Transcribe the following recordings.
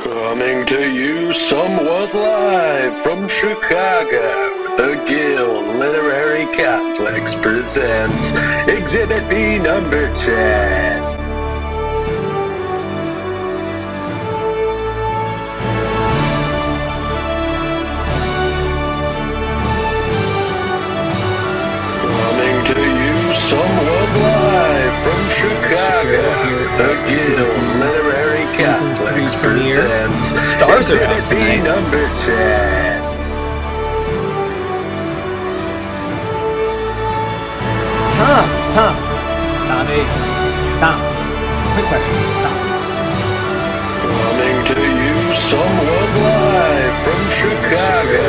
Coming to you somewhat live from Chicago, the Guild Literary Complex presents Exhibit B number 10. Coming to you somewhat live from Chicago, the Guild Literary Complex presents The stars are out Exhibit B tonight. number 10. Tom, quick question. Tom. Coming to you somewhat live from Chicago,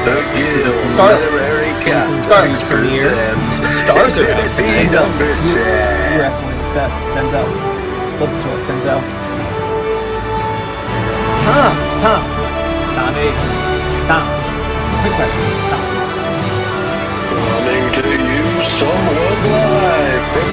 the Guild Stars. Literary Season Complex 3 premiere. presents The stars are out Exhibit B tonight. number You're 10. excellent. Beth, Denzel. Love the tour. Denzel. Tom. Quick question. Tom. Coming to you somewhat live from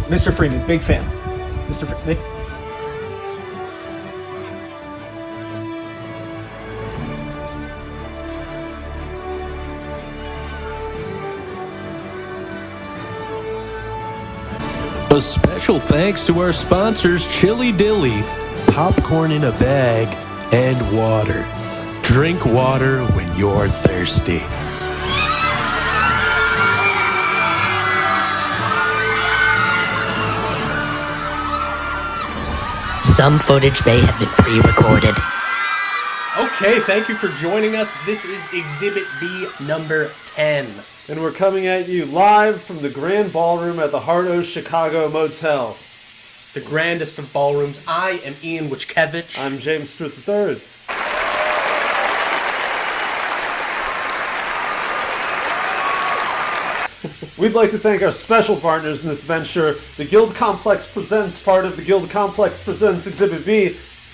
Mr. Freeman, big fan. Mr. Freeman. A special thanks to our sponsors Chili Dilly, popcorn in a bag, and water. Drink water when you're thirsty. Some footage may have been pre-recorded. Okay, thank you for joining us. This is Exhibit B number 10. And we're coming at you live from the Grand Ballroom at the Hart Chicago Motel. The grandest of ballrooms. I am Ian Wachkevich. I'm James Stewart III. We'd like to thank our special partners in this venture. The Guild Complex presents part of the Guild Complex presents Exhibit B,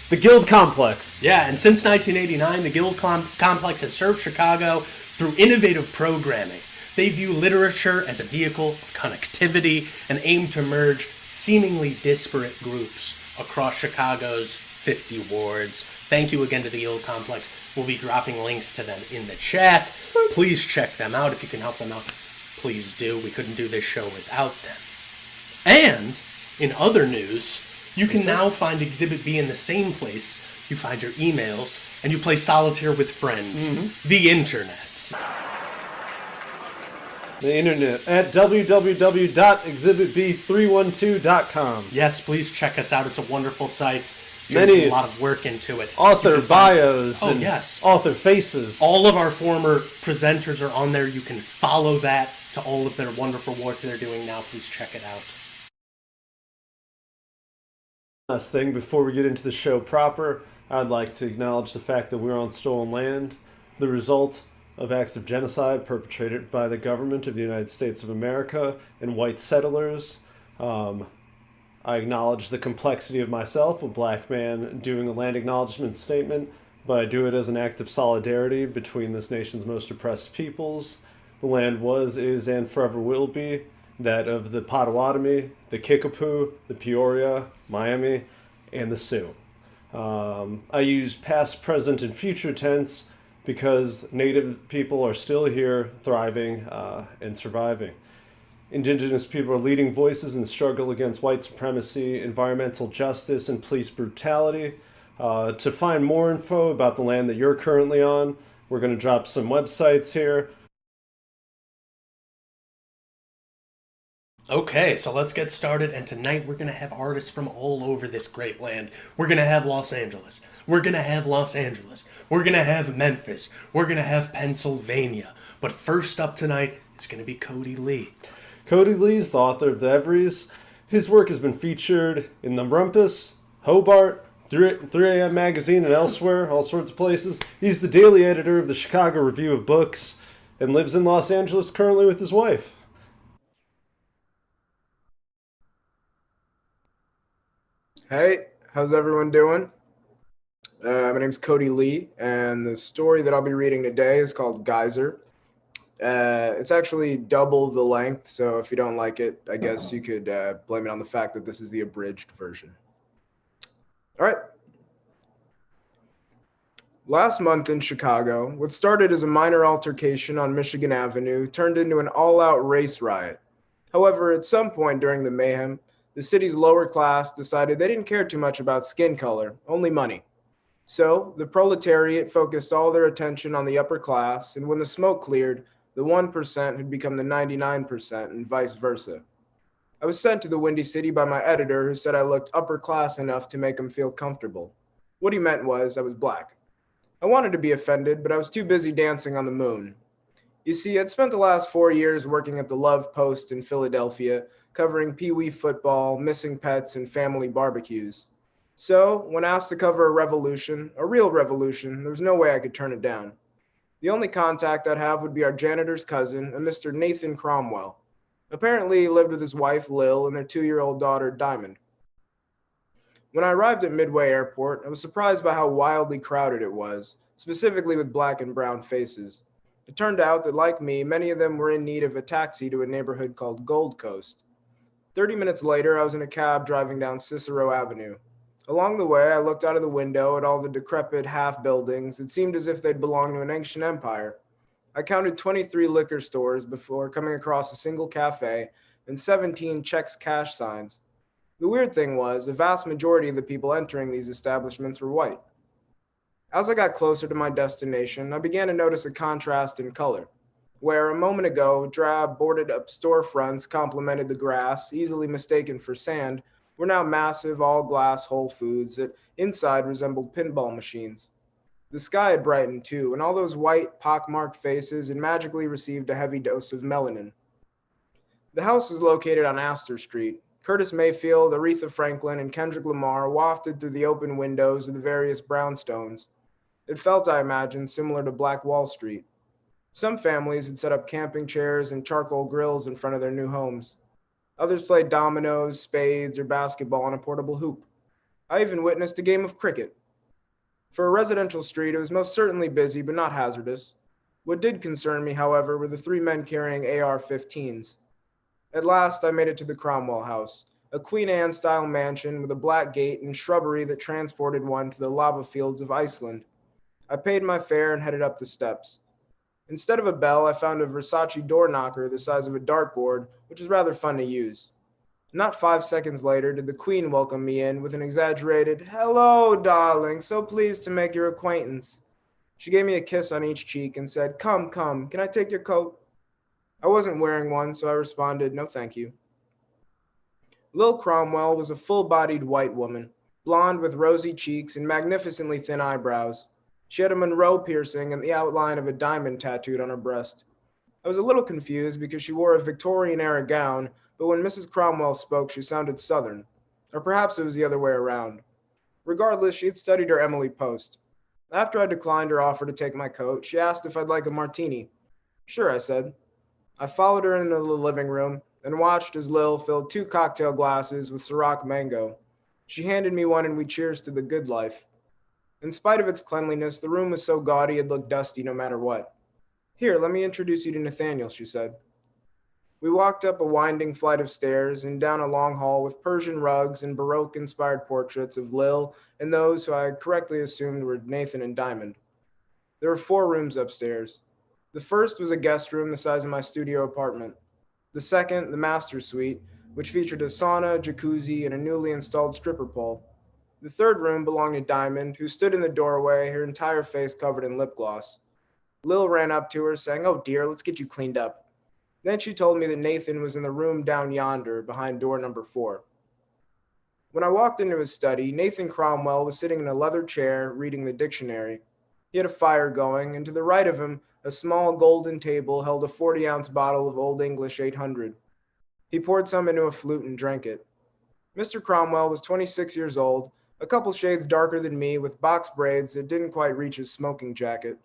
the Guild Complex. Yeah, and since 1989, the Guild Complex has served Chicago through innovative programming. They view literature as a vehicle of connectivity and aim to merge seemingly disparate groups across Chicago's 50 wards. Thank you again to the Guild Complex. We'll be dropping links to them in the chat. Please check them out. If you can help them out, please do. We couldn't do this show without them. And, in other news, you can now find Exhibit B in the same place you find your emails and you play solitaire with friends. The internet. The internet at www.exhibitb312.com. Yes, please check us out. It's a wonderful site. Many There's a lot of work into it. Author You can find- bios Oh, and yes. author faces. All of our former presenters are on there. You can follow that to all of their wonderful work they're doing now. Please check it out. Last thing, before we get into the show proper, I'd like to acknowledge the fact that we're on stolen land, the result of acts of genocide perpetrated by the government of the United States of America and white settlers. I acknowledge the complexity of myself, a black man, doing a land acknowledgement statement, but I do it as an act of solidarity between this nation's most oppressed peoples. The land was, is, and forever will be that of the Potawatomi, the Kickapoo, the Peoria, Miami, and the Sioux. I use past, present, and future tense because Native people are still here, thriving and surviving. Indigenous people are leading voices in the struggle against white supremacy, environmental justice, and police brutality. To find more info about the land that you're currently on, we're going to drop some websites here. Okay, so let's get started, and tonight we're going to have artists from all over this great land. We're going to have Los Angeles. We're going to have Los Angeles. We're going to have Memphis. We're going to have Pennsylvania. But first up tonight is going to be Cody Lee. Cody Lee is the author of The Everys. His work has been featured in the Rumpus, Hobart, 3 AM Magazine and elsewhere, all sorts of places. He's the daily editor of the Chicago Review of Books and lives in Los Angeles currently with his wife. Hey, how's everyone doing? My name's Cody Lee, and the story that I'll be reading today is called Geyser. It's actually double the length, so if you don't like it, I guess you could blame it on the fact that this is the abridged version. All right. Last month in Chicago, what started as a minor altercation on Michigan Avenue turned into an all-out race riot. However, at some point during the mayhem, the city's lower class decided they didn't care too much about skin color, only money. So, the proletariat focused all their attention on the upper class, and when the smoke cleared, the 1% had become the 99% and vice versa. I was sent to the Windy City by my editor who said I looked upper class enough to make him feel comfortable. What he meant was I was black. I wanted to be offended, but I was too busy dancing on the moon. You see, I'd spent the last 4 years working at the Love Post in Philadelphia, covering pee-wee football, missing pets, and family barbecues. So, when asked to cover a revolution, a real revolution, there was no way I could turn it down. The only contact I'd have would be our janitor's cousin, a Mr. Nathan Cromwell. Apparently, he lived with his wife, Lil, and their 2-year-old daughter, Diamond. When I arrived at Midway Airport, I was surprised by how wildly crowded it was, specifically with black and brown faces. It turned out that, like me, many of them were in need of a taxi to a neighborhood called Gold Coast. 30 minutes later, I was in a cab driving down Cicero Avenue. Along the way, I looked out of the window at all the decrepit half-buildings. It seemed as if they'd belonged to an ancient empire. I counted 23 liquor stores before coming across a single cafe and 17 checks cash signs. The weird thing was, a vast majority of the people entering these establishments were white. As I got closer to my destination, I began to notice a contrast in color. Where a moment ago, drab, boarded-up storefronts complemented the grass, easily mistaken for sand, were now massive, all-glass Whole Foods that inside resembled pinball machines. The sky had brightened too, and all those white, pockmarked faces had magically received a heavy dose of melanin. The house was located on Astor Street. Curtis Mayfield, Aretha Franklin, and Kendrick Lamar wafted through the open windows of the various brownstones. It felt, I imagined, similar to Black Wall Street. Some families had set up camping chairs and charcoal grills in front of their new homes. Others played dominoes, spades, or basketball on a portable hoop. I even witnessed a game of cricket. For a residential street, it was most certainly busy, but not hazardous. What did concern me, however, were the 3 men carrying AR-15s. At last, I made it to the Cromwell house, a Queen Anne-style mansion with a black gate and shrubbery that transported one to the lava fields of Iceland. I paid my fare and headed up the steps. Instead of a bell, I found a Versace door knocker the size of a dartboard, which was rather fun to use. Not 5 seconds later did the Queen welcome me in with an exaggerated, "Hello, darling, so pleased to make your acquaintance." She gave me a kiss on each cheek and said, Come, can I take your coat?" I wasn't wearing one, so I responded, "No, thank you." Lil Cromwell was a full-bodied white woman, blonde with rosy cheeks and magnificently thin eyebrows. She had a Monroe piercing and the outline of a diamond tattooed on her breast. I was a little confused because she wore a Victorian-era gown, but when Mrs. Cromwell spoke, she sounded Southern. Or perhaps it was the other way around. Regardless, she had studied her Emily Post. After I declined her offer to take my coat, she asked if I'd like a martini. "Sure," I said. I followed her into the living room and watched as Lil filled 2 cocktail glasses with Ciroc Mango. She handed me one and we cheers to the good life. In spite of its cleanliness, the room was so gaudy it looked dusty no matter what. "Here, let me introduce you to Nathaniel," she said. We walked up a winding flight of stairs and down a long hall with Persian rugs and Baroque-inspired portraits of Lil and those who I had correctly assumed were Nathan and Diamond. There were 4 rooms upstairs. The first was a guest room the size of my studio apartment. The second, the master suite, which featured a sauna, jacuzzi, and a newly installed stripper pole. The third room belonged to Diamond, who stood in the doorway, her entire face covered in lip gloss. Lil ran up to her, saying, "Oh dear, let's get you cleaned up." Then she told me that Nathan was in the room down yonder, behind door number 4. When I walked into his study, Nathan Cromwell was sitting in a leather chair, reading the dictionary. He had a fire going, and to the right of him, a small golden table held a 40-ounce bottle of Old English 800. He poured some into a flute and drank it. Mr. Cromwell was 26 years old, a couple shades darker than me with box braids that didn't quite reach his smoking jacket.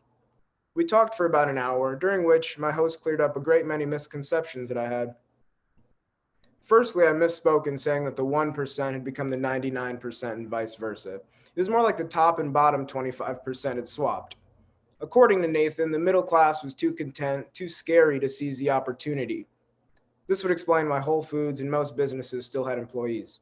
We talked for about an hour, during which my host cleared up a great many misconceptions that I had. Firstly, I misspoke in saying that the 1% had become the 99% and vice versa. It was more like the top and bottom 25% had swapped. According to Nathan, the middle class was too content, too scary to seize the opportunity. This would explain why Whole Foods and most businesses still had employees.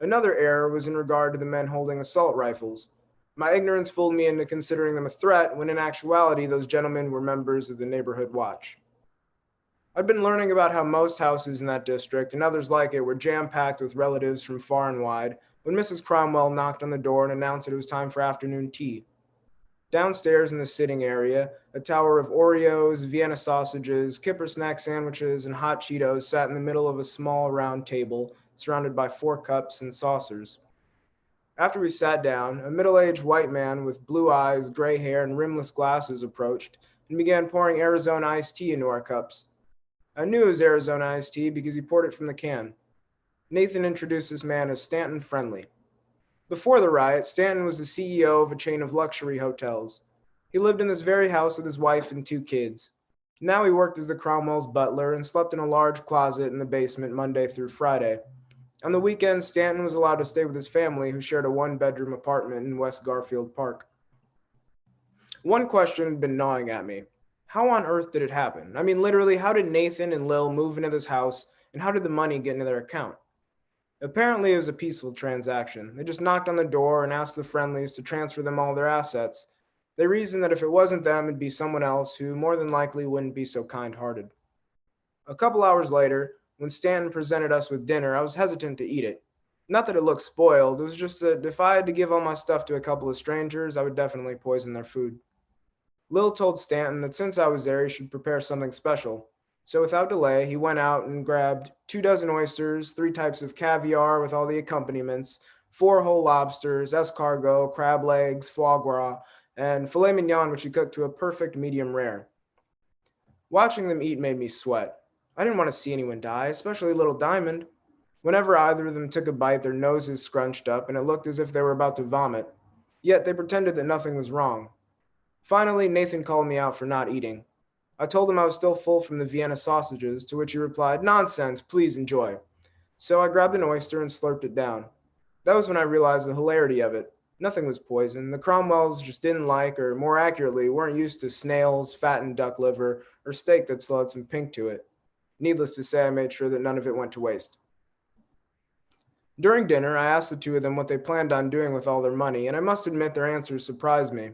Another error was in regard to the men holding assault rifles. My ignorance fooled me into considering them a threat when in actuality those gentlemen were members of the neighborhood watch. I'd been learning about how most houses in that district and others like it were jam-packed with relatives from far and wide when Mrs. Cromwell knocked on the door and announced that it was time for afternoon tea. Downstairs in the sitting area, a tower of Oreos, Vienna sausages, Kipper snack sandwiches, and hot Cheetos sat in the middle of a small round table surrounded by 4 cups and saucers. After we sat down, a middle-aged white man with blue eyes, gray hair, and rimless glasses approached and began pouring Arizona iced tea into our cups. I knew it was Arizona iced tea because he poured it from the can. Nathan introduced this man as Stanton Friendly. Before the riot, Stanton was the CEO of a chain of luxury hotels. He lived in this very house with his wife and 2 kids. Now he worked as the Cromwell's butler and slept in a large closet in the basement Monday through Friday. On the weekends, Stanton was allowed to stay with his family, who shared a 1-bedroom apartment in West Garfield Park. One question had been gnawing at me. How on earth did it happen? I mean, literally, how did Nathan and Lil move into this house, and how did the money get into their account? Apparently, it was a peaceful transaction. They just knocked on the door and asked the Friendlies to transfer them all their assets. They reasoned that if it wasn't them, it'd be someone else who more than likely wouldn't be so kind-hearted. A couple hours later, when Stanton presented us with dinner, I was hesitant to eat it. Not that it looked spoiled, it was just that if I had to give all my stuff to a couple of strangers, I would definitely poison their food. Lil told Stanton that since I was there, he should prepare something special. So without delay, he went out and grabbed 2 dozen oysters, 3 types of caviar with all the accompaniments, 4 whole lobsters, escargot, crab legs, foie gras, and filet mignon, which he cooked to a perfect medium rare. Watching them eat made me sweat. I didn't want to see anyone die, especially little Diamond. Whenever either of them took a bite, their noses scrunched up, and it looked as if they were about to vomit. Yet they pretended that nothing was wrong. Finally, Nathan called me out for not eating. I told him I was still full from the Vienna sausages, to which he replied, "Nonsense, please enjoy." So I grabbed an oyster and slurped it down. That was when I realized the hilarity of it. Nothing was poison. The Cromwells just didn't like, or more accurately, weren't used to snails, fattened duck liver, or steak that still had some pink to it. Needless to say, I made sure that none of it went to waste. During dinner, I asked the 2 of them what they planned on doing with all their money, and I must admit their answers surprised me.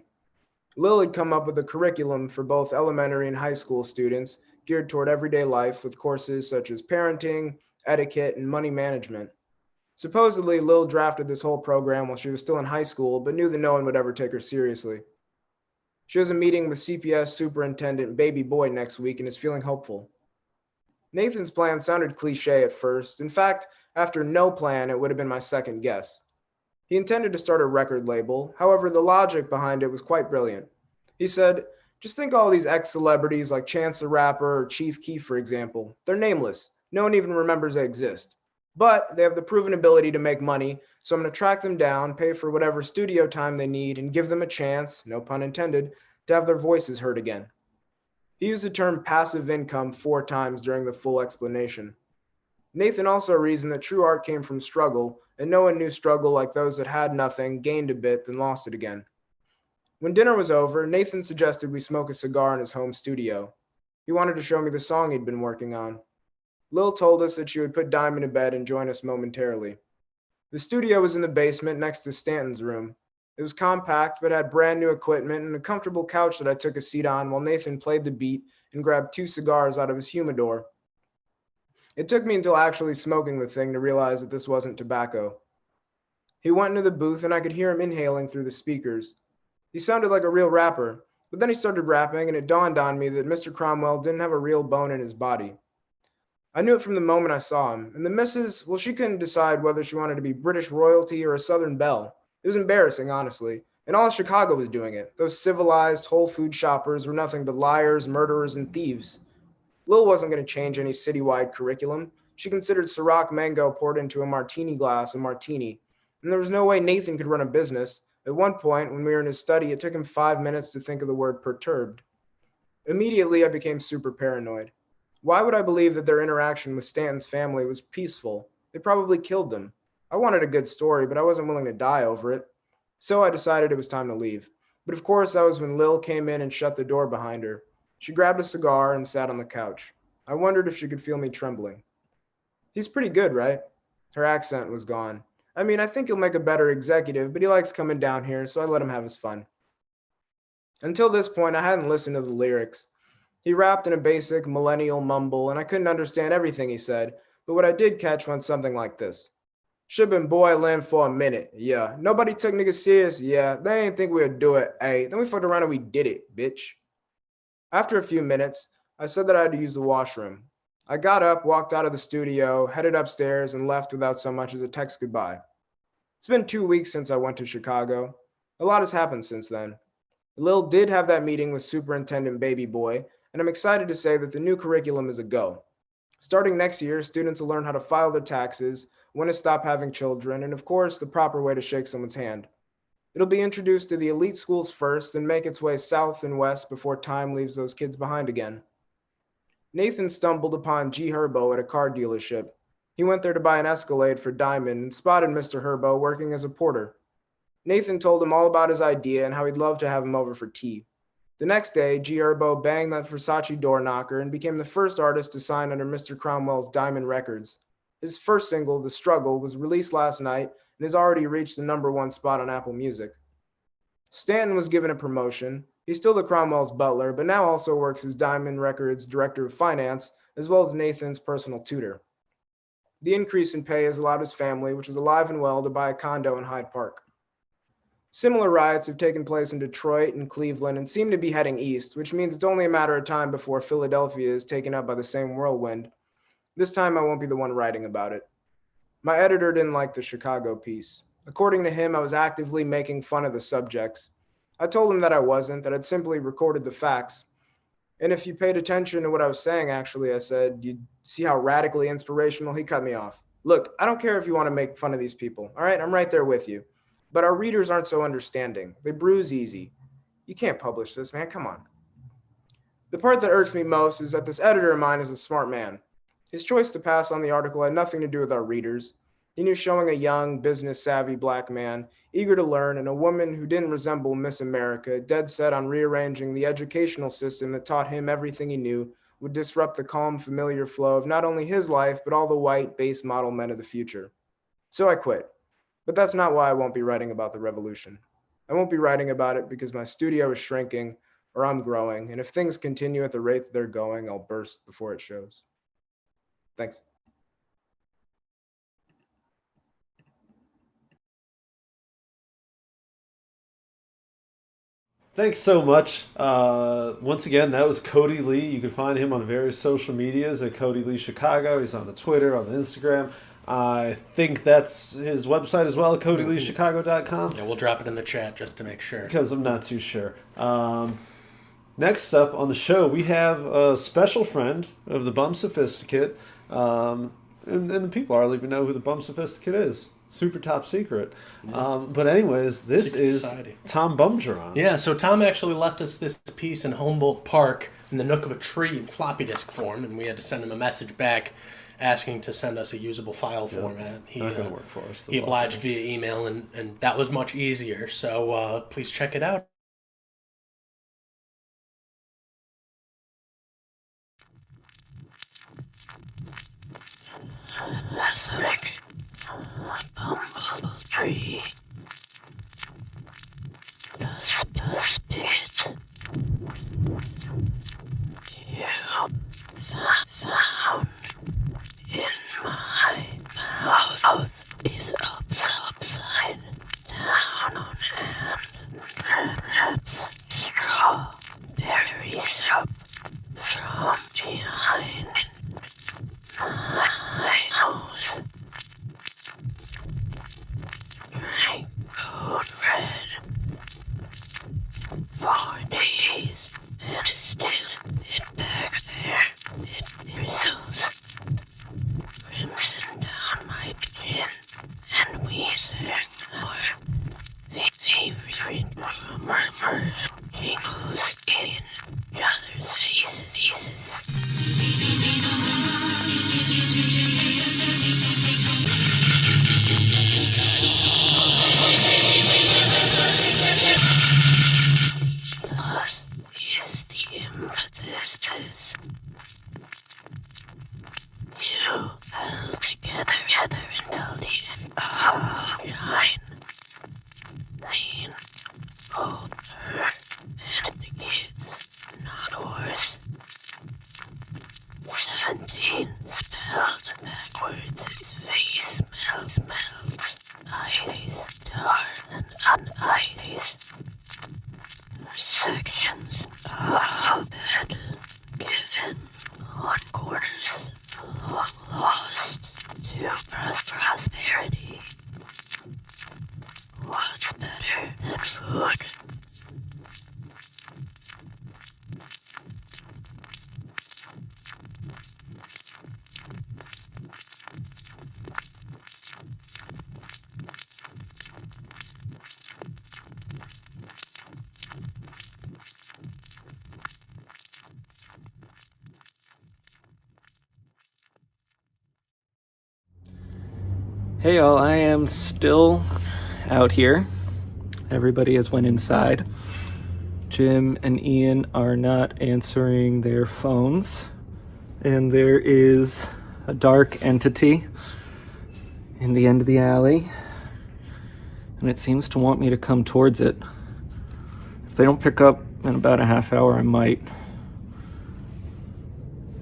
Lil had come up with a curriculum for both elementary and high school students geared toward everyday life with courses such as parenting, etiquette, and money management. Supposedly, Lil drafted this whole program while she was still in high school, but knew that no one would ever take her seriously. She has a meeting with CPS Superintendent Baby Boy next week and is feeling hopeful. Nathan's plan sounded cliche at first. In fact, after no plan, it would have been my second guess. He intended to start a record label. However, the logic behind it was quite brilliant. He said, just think all these ex-celebrities like Chance the Rapper or Chief Keef, for example. They're nameless. No one even remembers they exist. But they have the proven ability to make money, so I'm going to track them down, pay for whatever studio time they need, and give them a chance, no pun intended, to have their voices heard again. He used the term passive income 4 times during the full explanation. Nathan also reasoned that true art came from struggle, and no one knew struggle like those that had nothing, gained a bit, then lost it again. When dinner was over, Nathan suggested we smoke a cigar in his home studio. He wanted to show me the song he'd been working on. Lil told us that she would put Diamond to bed and join us momentarily. The studio was in the basement next to Stanton's room. It was compact, but had brand new equipment and a comfortable couch that I took a seat on while Nathan played the beat and grabbed 2 cigars out of his humidor. It took me until actually smoking the thing to realize that this wasn't tobacco. He went into the booth and I could hear him inhaling through the speakers. He sounded like a real rapper, but then he started rapping and it dawned on me that Mr. Cromwell didn't have a real bone in his body. I knew it from the moment I saw him, and the missus, well, she couldn't decide whether she wanted to be British royalty or a Southern belle. It was embarrassing, honestly, and all of Chicago was doing it. Those civilized, whole food shoppers were nothing but liars, murderers, and thieves. Lil wasn't going to change any citywide curriculum. She considered Ciroc mango poured into a martini glass a martini. And there was no way Nathan could run a business. At one point, when we were in his study, it took him 5 minutes to think of the word perturbed. Immediately, I became super paranoid. Why would I believe that their interaction with Stanton's family was peaceful? They probably killed them. I wanted a good story, but I wasn't willing to die over it. So I decided it was time to leave. But of course, that was when Lil came in and shut the door behind her. She grabbed a cigar and sat on the couch. I wondered if she could feel me trembling. He's pretty good, right? Her accent was gone. I mean, I think he'll make a better executive, but he likes coming down here, so I let him have his fun. Until this point, I hadn't listened to the lyrics. He rapped in a basic millennial mumble, and I couldn't understand everything he said, but what I did catch went something like this. Should've been boiling for a minute, yeah. Nobody took niggas serious, yeah. They ain't think we'd do it, ayy. Then we fucked around and we did it, bitch. After a few minutes, I said that I had to use the washroom. I got up, walked out of the studio, headed upstairs, and left without so much as a text goodbye. It's been 2 weeks since I went to Chicago. A lot has happened since then. Lil did have that meeting with Superintendent Baby Boy, and I'm excited to say that the new curriculum is a go. Starting next year, students will learn how to file their taxes, when to stop having children, and of course, the proper way to shake someone's hand. It'll be introduced to the elite schools first, then make its way south and west before time leaves those kids behind again. Nathan stumbled upon G. Herbo at a car dealership. He went there to buy an Escalade for Diamond and spotted Mr. Herbo working as a porter. Nathan told him all about his idea and how he'd love to have him over for tea. The next day, G. Herbo banged that Versace door knocker and became the first artist to sign under Mr. Cromwell's Diamond Records. His first single, The Struggle, was released last night and has already reached the #1 spot on Apple Music. Stanton was given a promotion. He's still the Cromwell's butler, but now also works as Diamond Records Director of Finance, as well as Nathan's personal tutor. The increase in pay has allowed his family, which is alive and well, to buy a condo in Hyde Park. Similar riots have taken place in Detroit and Cleveland and seem to be heading east, which means it's only a matter of time before Philadelphia is taken up by the same whirlwind. This time I won't be the one writing about it. My editor didn't like the Chicago piece. According to him, I was actively making fun of the subjects. I told him that I wasn't, that I'd simply recorded the facts. And if you paid attention to what I was saying, actually, I said, you'd see how radically inspirational. He cut me off. Look, I don't care if you want to make fun of these people, all right? I'm right there with you. But our readers aren't so understanding. They bruise easy. You can't publish this, man. Come on. The part that irks me most is that this editor of mine is a smart man. His choice to pass on the article had nothing to do with our readers. He knew showing a young, business-savvy black man, eager to learn, and a woman who didn't resemble Miss America, dead set on rearranging the educational system that taught him everything he knew, would disrupt the calm, familiar flow of not only his life, but all the white, base model men of the future. So I quit. But that's not why I won't be writing about the revolution. I won't be writing about it because my studio is shrinking, or I'm growing, and if things continue at the rate that they're going, I'll burst before it shows. Thanks. Thanks so much. Once again, that was Cody Lee. You can find him on various social medias at Cody Lee Chicago. He's on the Twitter, on the Instagram. I think that's his website as well, CodyLeeChicago.com. Yeah, we'll drop it in the chat just to make sure. Because I'm not too sure. Next up on the show, we have a special friend of the Bum Sophisticate. And the people hardly even know who the Bum Sophisticate is. Super top secret. But anyways, this is society. Tom Bumgeron. Yeah, so Tom actually left us this piece in Humboldt Park in the nook of a tree in floppy disk form, and we had to send him a message back asking to send us a usable file format. He, not gonna work for us. He obliged via email, and that was much easier. So please check it out. Athletic bumble tree. The stick. You found in my mouth is upside down and strawberries up from behind my nose. My code red 17 spells backwards. His face melts. Eyes dark and uneasy. Sections of bed given on quarters long lost to prosperity. What's better than food? Hey all, I am still out here. Everybody has went inside. Jim and Ian are not answering their phones. And there is a dark entity in the end of the alley. And it seems to want me to come towards it. If they don't pick up in about a half hour, I might.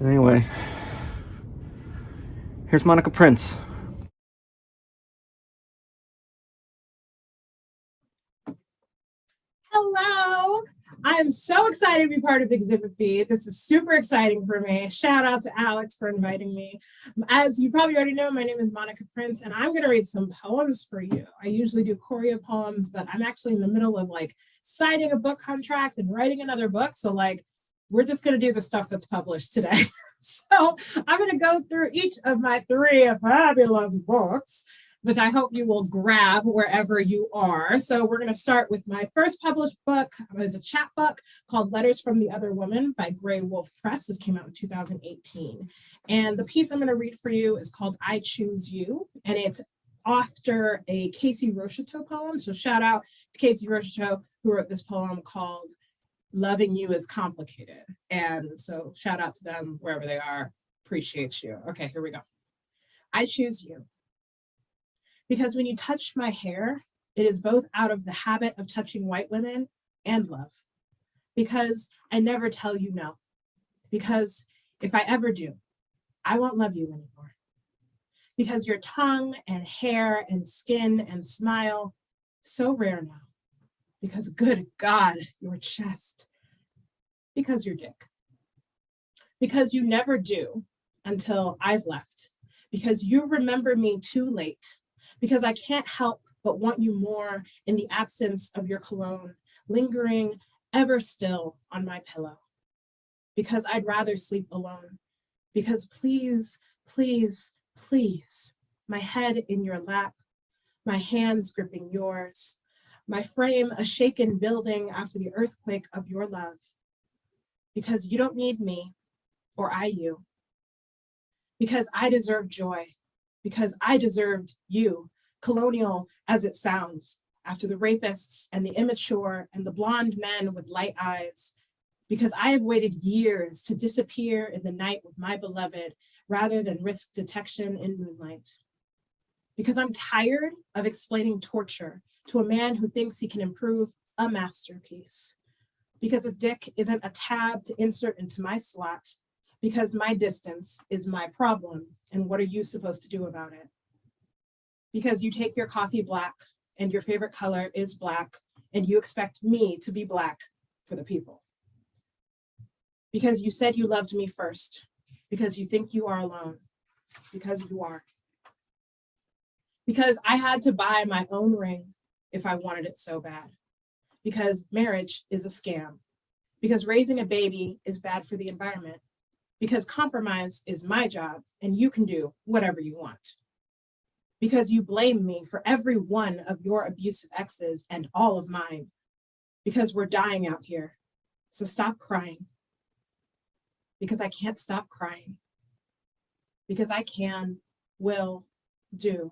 Anyway, here's Monica Prince. Hello. I am so excited to be part of Exhibit B. This is super exciting for me. Shout out to Alex for inviting me. As you probably already know, my name is Monica Prince, and I'm going to read some poems for you. I usually do choreo poems, but I'm actually in the middle of signing a book contract and writing another book. So we're just going to do the stuff that's published today. So I'm going to go through each of my 3 fabulous books, which I hope you will grab wherever you are. So we're going to start with my first published book. It's a chapbook called Letters from the Other Woman by Grey Wolf Press. This came out in 2018. And the piece I'm going to read for you is called I Choose You. And it's after a Casey Rocheteau poem. So shout out to Casey Rocheteau, who wrote this poem called Loving You is Complicated. And so shout out to them wherever they are. Appreciate you. Okay, here we go. I choose you. Because when you touch my hair, it is both out of the habit of touching white women and love. Because I never tell you no. Because if I ever do, I won't love you anymore. Because your tongue and hair and skin and smile, so rare now. Because good God, your chest. Because your dick. Because you never do until I've left. Because you remember me too late. Because I can't help but want you more in the absence of your cologne, lingering ever still on my pillow. Because I'd rather sleep alone. Because please, please, please, my head in your lap, my hands gripping yours, my frame a shaken building after the earthquake of your love. Because you don't need me, or I you. Because I deserve joy. Because I deserved you, colonial as it sounds, after the rapists and the immature and the blonde men with light eyes, because I have waited years to disappear in the night with my beloved rather than risk detection in moonlight. Because I'm tired of explaining torture to a man who thinks he can improve a masterpiece. Because a dick isn't a tab to insert into my slot. Because my distance is my problem, and what are you supposed to do about it? Because you take your coffee black, and your favorite color is black, and you expect me to be black for the people. Because you said you loved me first, because you think you are alone, because you are. Because I had to buy my own ring if I wanted it so bad. Because marriage is a scam. Because raising a baby is bad for the environment. Because compromise is my job and you can do whatever you want. Because you blame me for every one of your abusive exes and all of mine. Because we're dying out here. So stop crying. Because I can't stop crying. Because I can, will, do.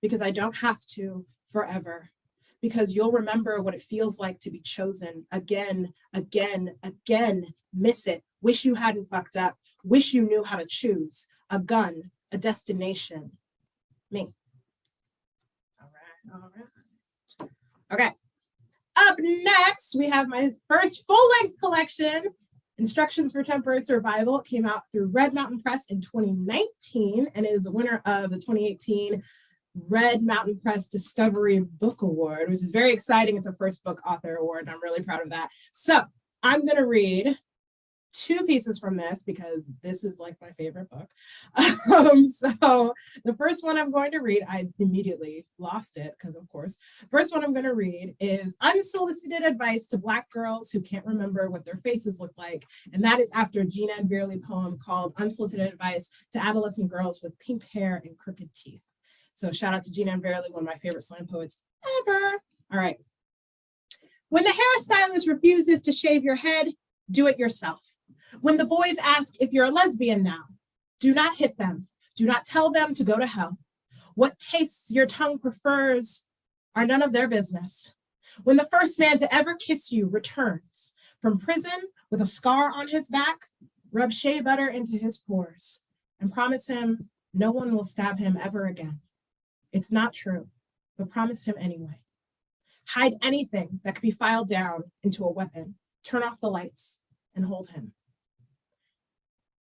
Because I don't have to forever. Because you'll remember what it feels like to be chosen again, again, again. Miss it. Wish you hadn't fucked up. Wish you knew how to choose. A gun, a destination. Me. All right. Okay. Up next, we have my first full-length collection Instructions for Temporary Survival came out through Red Mountain Press in 2019 and is the winner of the 2018 Red Mountain Press Discovery Book Award, which is very exciting. It's a first book author award, and I'm really proud of that. So I'm going to read two pieces from this because this is like my favorite book. So the first one I'm going to read, I immediately lost it because of course, first one I'm going to read is Unsolicited Advice to Black Girls Who Can't Remember What Their Faces Look Like. And that is after Gina and Veerley poem called Unsolicited Advice to Adolescent Girls with Pink Hair and Crooked Teeth. So shout out to Gina and Veerley, one of my favorite slam poets ever. All right. When the hairstylist refuses to shave your head, do it yourself. When the boys ask if you're a lesbian now, do not hit them. Do not tell them to go to hell. What tastes your tongue prefers are none of their business. When the first man to ever kiss you returns from prison with a scar on his back, rub shea butter into his pores and promise him no one will stab him ever again. It's not true, but promise him anyway. Hide anything that could be filed down into a weapon. Turn off the lights and hold him.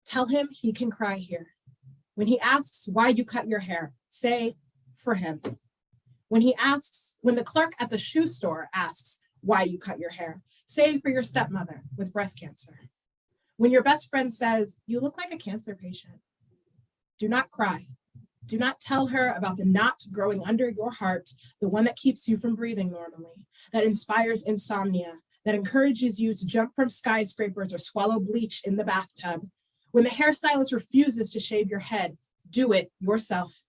Tell him he can cry here. When he asks why you cut your hair, say for him. When the clerk at the shoe store asks why you cut your hair, say for your stepmother with breast cancer. When your best friend says, you look like a cancer patient, do not cry. Do not tell her about the knot growing under your heart, the one that keeps you from breathing normally, that inspires insomnia, that encourages you to jump from skyscrapers or swallow bleach in the bathtub. When the hairstylist refuses to shave your head, do it yourself.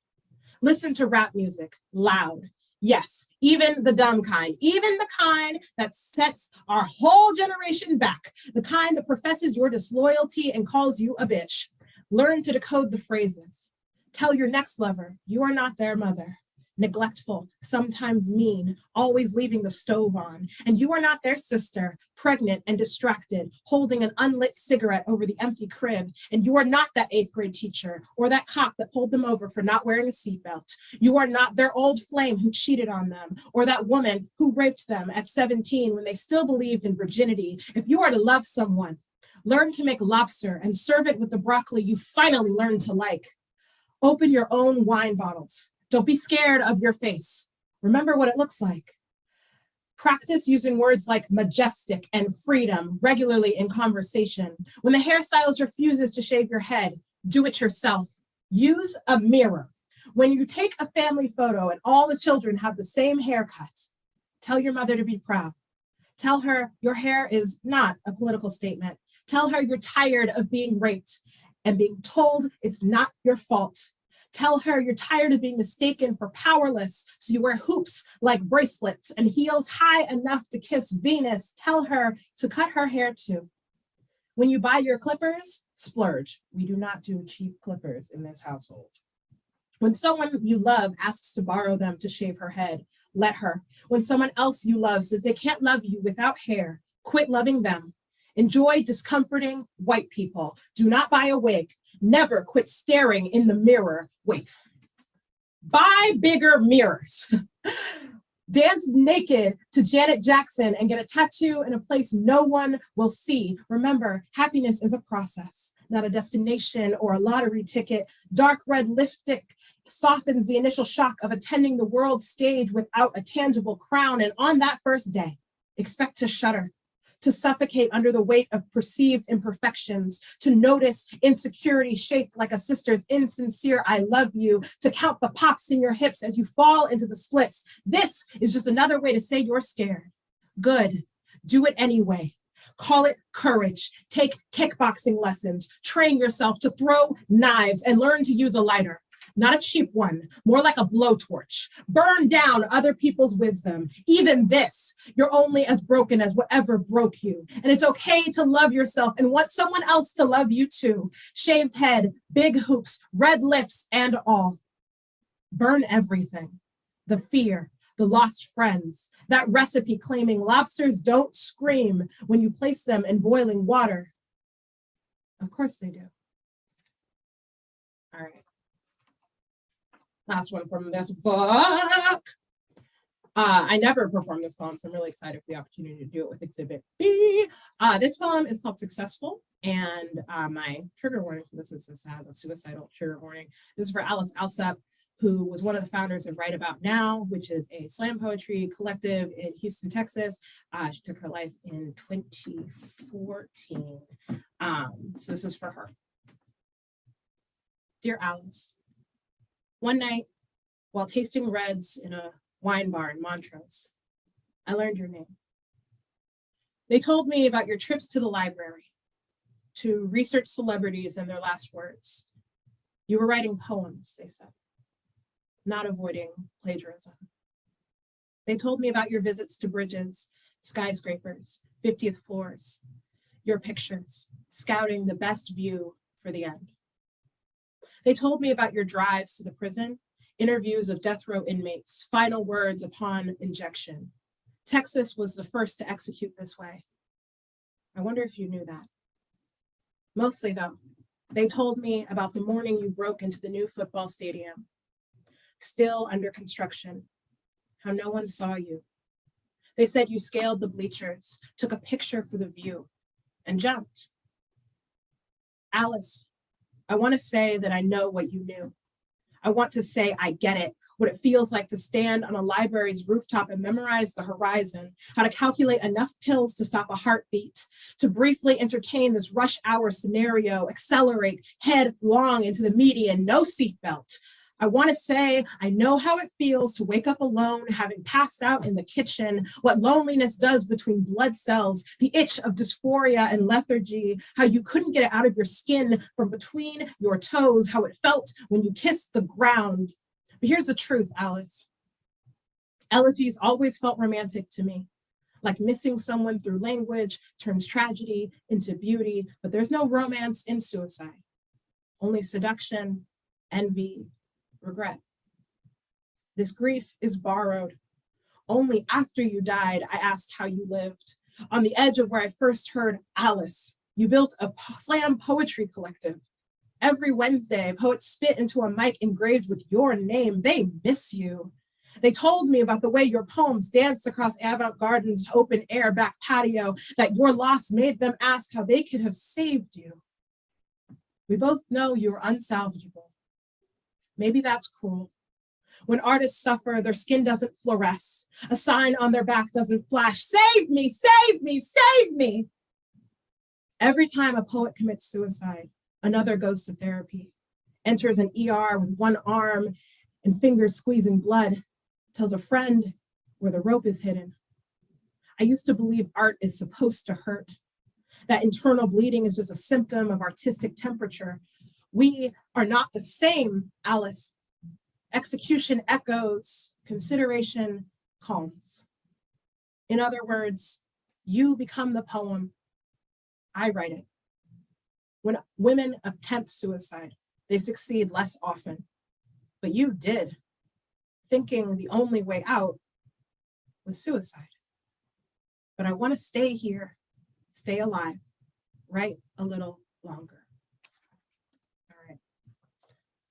Listen to rap music loud. Yes, even the dumb kind, even the kind that sets our whole generation back, the kind that professes your disloyalty and calls you a bitch. Learn to decode the phrases. Tell your next lover you are not their mother. Neglectful, sometimes mean, always leaving the stove on. And you are not their sister, pregnant and distracted, holding an unlit cigarette over the empty crib. And you are not that 8th grade teacher or that cop that pulled them over for not wearing a seatbelt. You are not their old flame who cheated on them or that woman who raped them at 17 when they still believed in virginity. If you are to love someone, learn to make lobster and serve it with the broccoli you finally learned to like. Open your own wine bottles. Don't be scared of your face. Remember what it looks like. Practice using words like majestic and freedom regularly in conversation. When the hairstylist refuses to shave your head, do it yourself. Use a mirror. When you take a family photo and all the children have the same haircut, tell your mother to be proud. Tell her your hair is not a political statement. Tell her you're tired of being raped and being told it's not your fault. Tell her you're tired of being mistaken for powerless, so you wear hoops like bracelets and heels high enough to kiss Venus. Tell her to cut her hair too. When you buy your clippers, splurge. We do not do cheap clippers in this household. When someone you love asks to borrow them to shave her head, let her. When someone else you love says they can't love you without hair, quit loving them. Enjoy discomforting white people. Do not buy a wig. Never quit staring in the mirror. Wait. Buy bigger mirrors. Dance naked to Janet Jackson and get a tattoo in a place no one will see. Remember, happiness is a process, not a destination or a lottery ticket. Dark red lipstick softens the initial shock of attending the world stage without a tangible crown. And on that first day, expect to shudder, to suffocate under the weight of perceived imperfections, to notice insecurity shaped like a sister's insincere I love you, to count the pops in your hips as you fall into the splits. This is just another way to say you're scared. Good. Do it anyway. Call it courage. Take kickboxing lessons. Train yourself to throw knives and learn to use a lighter. Not a cheap one, more like a blowtorch. Burn down other people's wisdom. Even this, you're only as broken as whatever broke you. And it's okay to love yourself and want someone else to love you too. Shaved head, big hoops, red lips, and all. Burn everything. The fear, the lost friends, that recipe claiming lobsters don't scream when you place them in boiling water. Of course they do. All right. Last one from this book. I never performed this poem, so I'm really excited for the opportunity to do it with Exhibit B. This poem is called Successful, and my trigger warning for this is this has a suicidal trigger warning. This is for Alice Alsop, who was one of the founders of Write About Now, which is a slam poetry collective in Houston, Texas. She took her life in 2014. So this is for her. Dear Alice, one night while tasting reds in a wine bar in Montrose, I learned your name. They told me about your trips to the library to research celebrities and their last words. You were writing poems, they said, not avoiding plagiarism. They told me about your visits to bridges, skyscrapers, 50th floors, your pictures, scouting the best view for the end. They told me about your drives to the prison, interviews of death row inmates, final words upon injection. Texas was the first to execute this way. I wonder if you knew that. Mostly though, they told me about the morning you broke into the new football stadium, still under construction, how no one saw you. They said you scaled the bleachers, took a picture for the view, and jumped. Alice, I want to say that I know what you knew. I want to say I get it, what it feels like to stand on a library's rooftop and memorize the horizon, how to calculate enough pills to stop a heartbeat, to briefly entertain this rush hour scenario, accelerate headlong into the median, no seatbelt. I want to say I know how it feels to wake up alone, having passed out in the kitchen, what loneliness does between blood cells, the itch of dysphoria and lethargy, how you couldn't get it out of your skin from between your toes, how it felt when you kissed the ground. But here's the truth, Alice. Elegies always felt romantic to me, like missing someone through language turns tragedy into beauty, but there's no romance in suicide, only seduction, envy, regret. This grief is borrowed. Only after you died, I asked how you lived. On the edge of where I first heard Alice, you built a slam poetry collective. Every Wednesday, poets spit into a mic engraved with your name. They miss you. They told me about the way your poems danced across Avant Garden's open air back patio, that your loss made them ask how they could have saved you. We both know you were unsalvageable. Maybe that's cruel. When artists suffer, their skin doesn't fluoresce. A sign on their back doesn't flash, save me, save me, save me. Every time a poet commits suicide, another goes to therapy, enters an ER with one arm and fingers squeezing blood, tells a friend where the rope is hidden. I used to believe art is supposed to hurt, that internal bleeding is just a symptom of artistic temperature. We are not the same, Alice. Execution echoes, consideration calms. In other words, you become the poem, I write it. When women attempt suicide, they succeed less often. But you did, thinking the only way out was suicide. But I want to stay here, stay alive, write a little longer.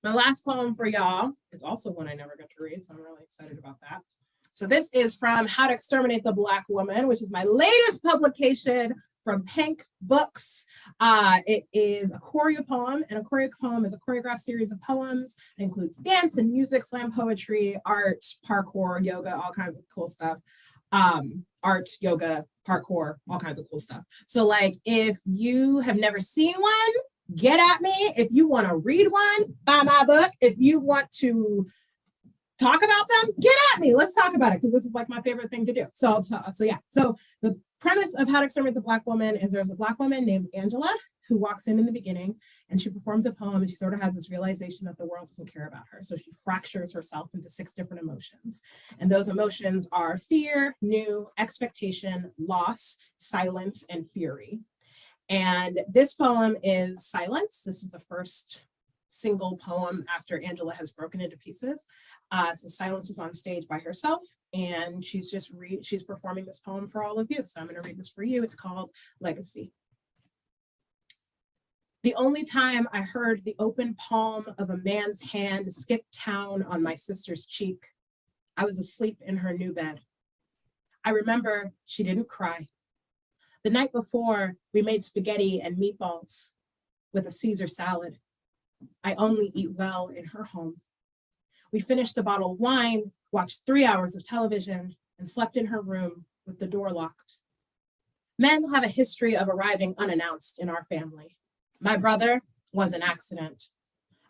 My last poem for y'all is also one I never got to read, so I'm really excited about that. So this is from How to Exterminate the Black Woman, which is my latest publication from Pink Books. It is a choreo poem, and a choreo poem is a choreographed series of poems. It includes dance and music, slam poetry, art, parkour, yoga, all kinds of cool stuff. Art, yoga, parkour, all kinds of cool stuff. So like if you have never seen one, get at me. If you want to read one, buy my book. If you want to talk about them, get at me. Let's talk about it, because this is like my favorite thing to do. So the premise of How to Exterminate the Black Woman is there's a Black woman named Angela who walks in the beginning and she performs a poem and she sort of has this realization that the world doesn't care about her. So she fractures herself into 6 different emotions. And those emotions are fear, new, expectation, loss, silence, and fury. And this poem is Silence. This is the first single poem after Angela has broken into pieces. So Silence is on stage by herself, and she's performing this poem for all of you. So I'm going to read this for you. It's called Legacy. The only time I heard the open palm of a man's hand skip town on my sister's cheek, I was asleep in her new bed. I remember she didn't cry. The night before, we made spaghetti and meatballs with a Caesar salad. I only eat well in her home. We finished a bottle of wine, watched 3 hours of television, and slept in her room with the door locked. Men have a history of arriving unannounced in our family. My brother was an accident.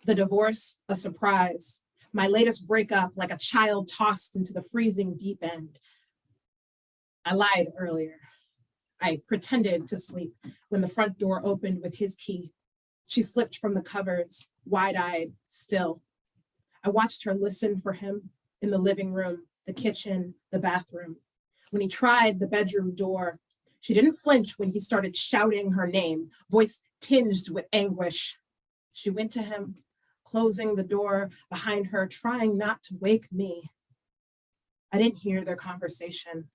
The divorce, a surprise. My latest breakup, like a child tossed into the freezing deep end. I lied earlier. I pretended to sleep when the front door opened with his key. She slipped from the covers, wide-eyed, still. I watched her listen for him in the living room, the kitchen, the bathroom. When he tried the bedroom door, she didn't flinch when he started shouting her name, voice tinged with anguish. She went to him, closing the door behind her, trying not to wake me. I didn't hear their conversation,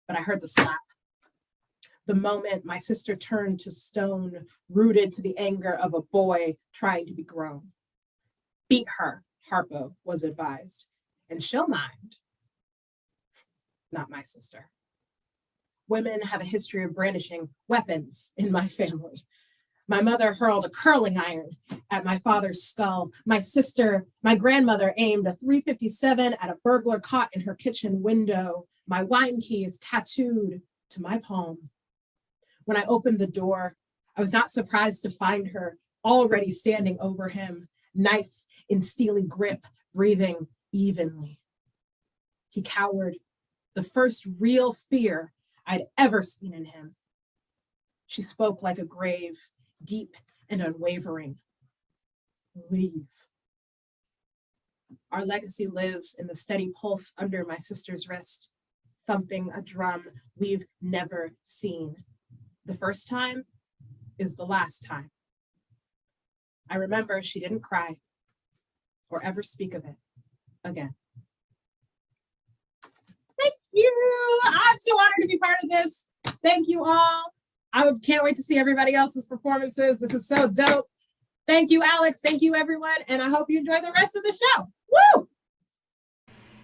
but I heard the slap. The moment my sister turned to stone, rooted to the anger of a boy trying to be grown. Beat her, Harpo was advised, and she'll mind. Not my sister. Women have a history of brandishing weapons in my family. My mother hurled a curling iron at my father's skull. My grandmother aimed a .357 at a burglar caught in her kitchen window. My wine key is tattooed to my palm. When I opened the door, I was not surprised to find her already standing over him, knife in steely grip, breathing evenly. He cowered, the first real fear I'd ever seen in him. She spoke like a grave, deep and unwavering. Leave. Our legacy lives in the steady pulse under my sister's wrist, thumping a drum we've never seen. The first time is the last time. I remember she didn't cry or ever speak of it again. Thank you. I'm so honored to be part of this. Thank you all. I can't wait to see everybody else's performances. This is so dope. Thank you, Alex. Thank you, everyone. And I hope you enjoy the rest of the show. Woo!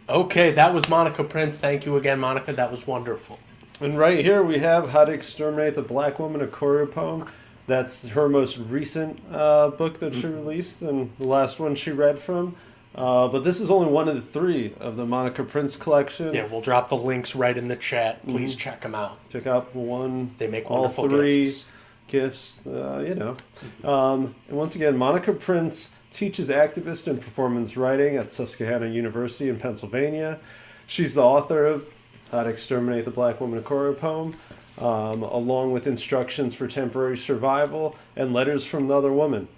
Okay, that was Monica Prince. Thank you again, Monica. That was wonderful. And right here we have How to Exterminate the Black Woman, a choreo poem. That's her most recent book that she released and the last one she read from. But this is only one of the three of the Monica Prince collection. Yeah, we'll drop the links right in the chat. Please check them out. Check out one. They make all wonderful three gifts. And once again, Monica Prince teaches activist and performance writing at Susquehanna University in Pennsylvania. She's the author of How to Exterminate the Black Woman, a choreo poem, along with instructions for temporary survival and letters from another woman.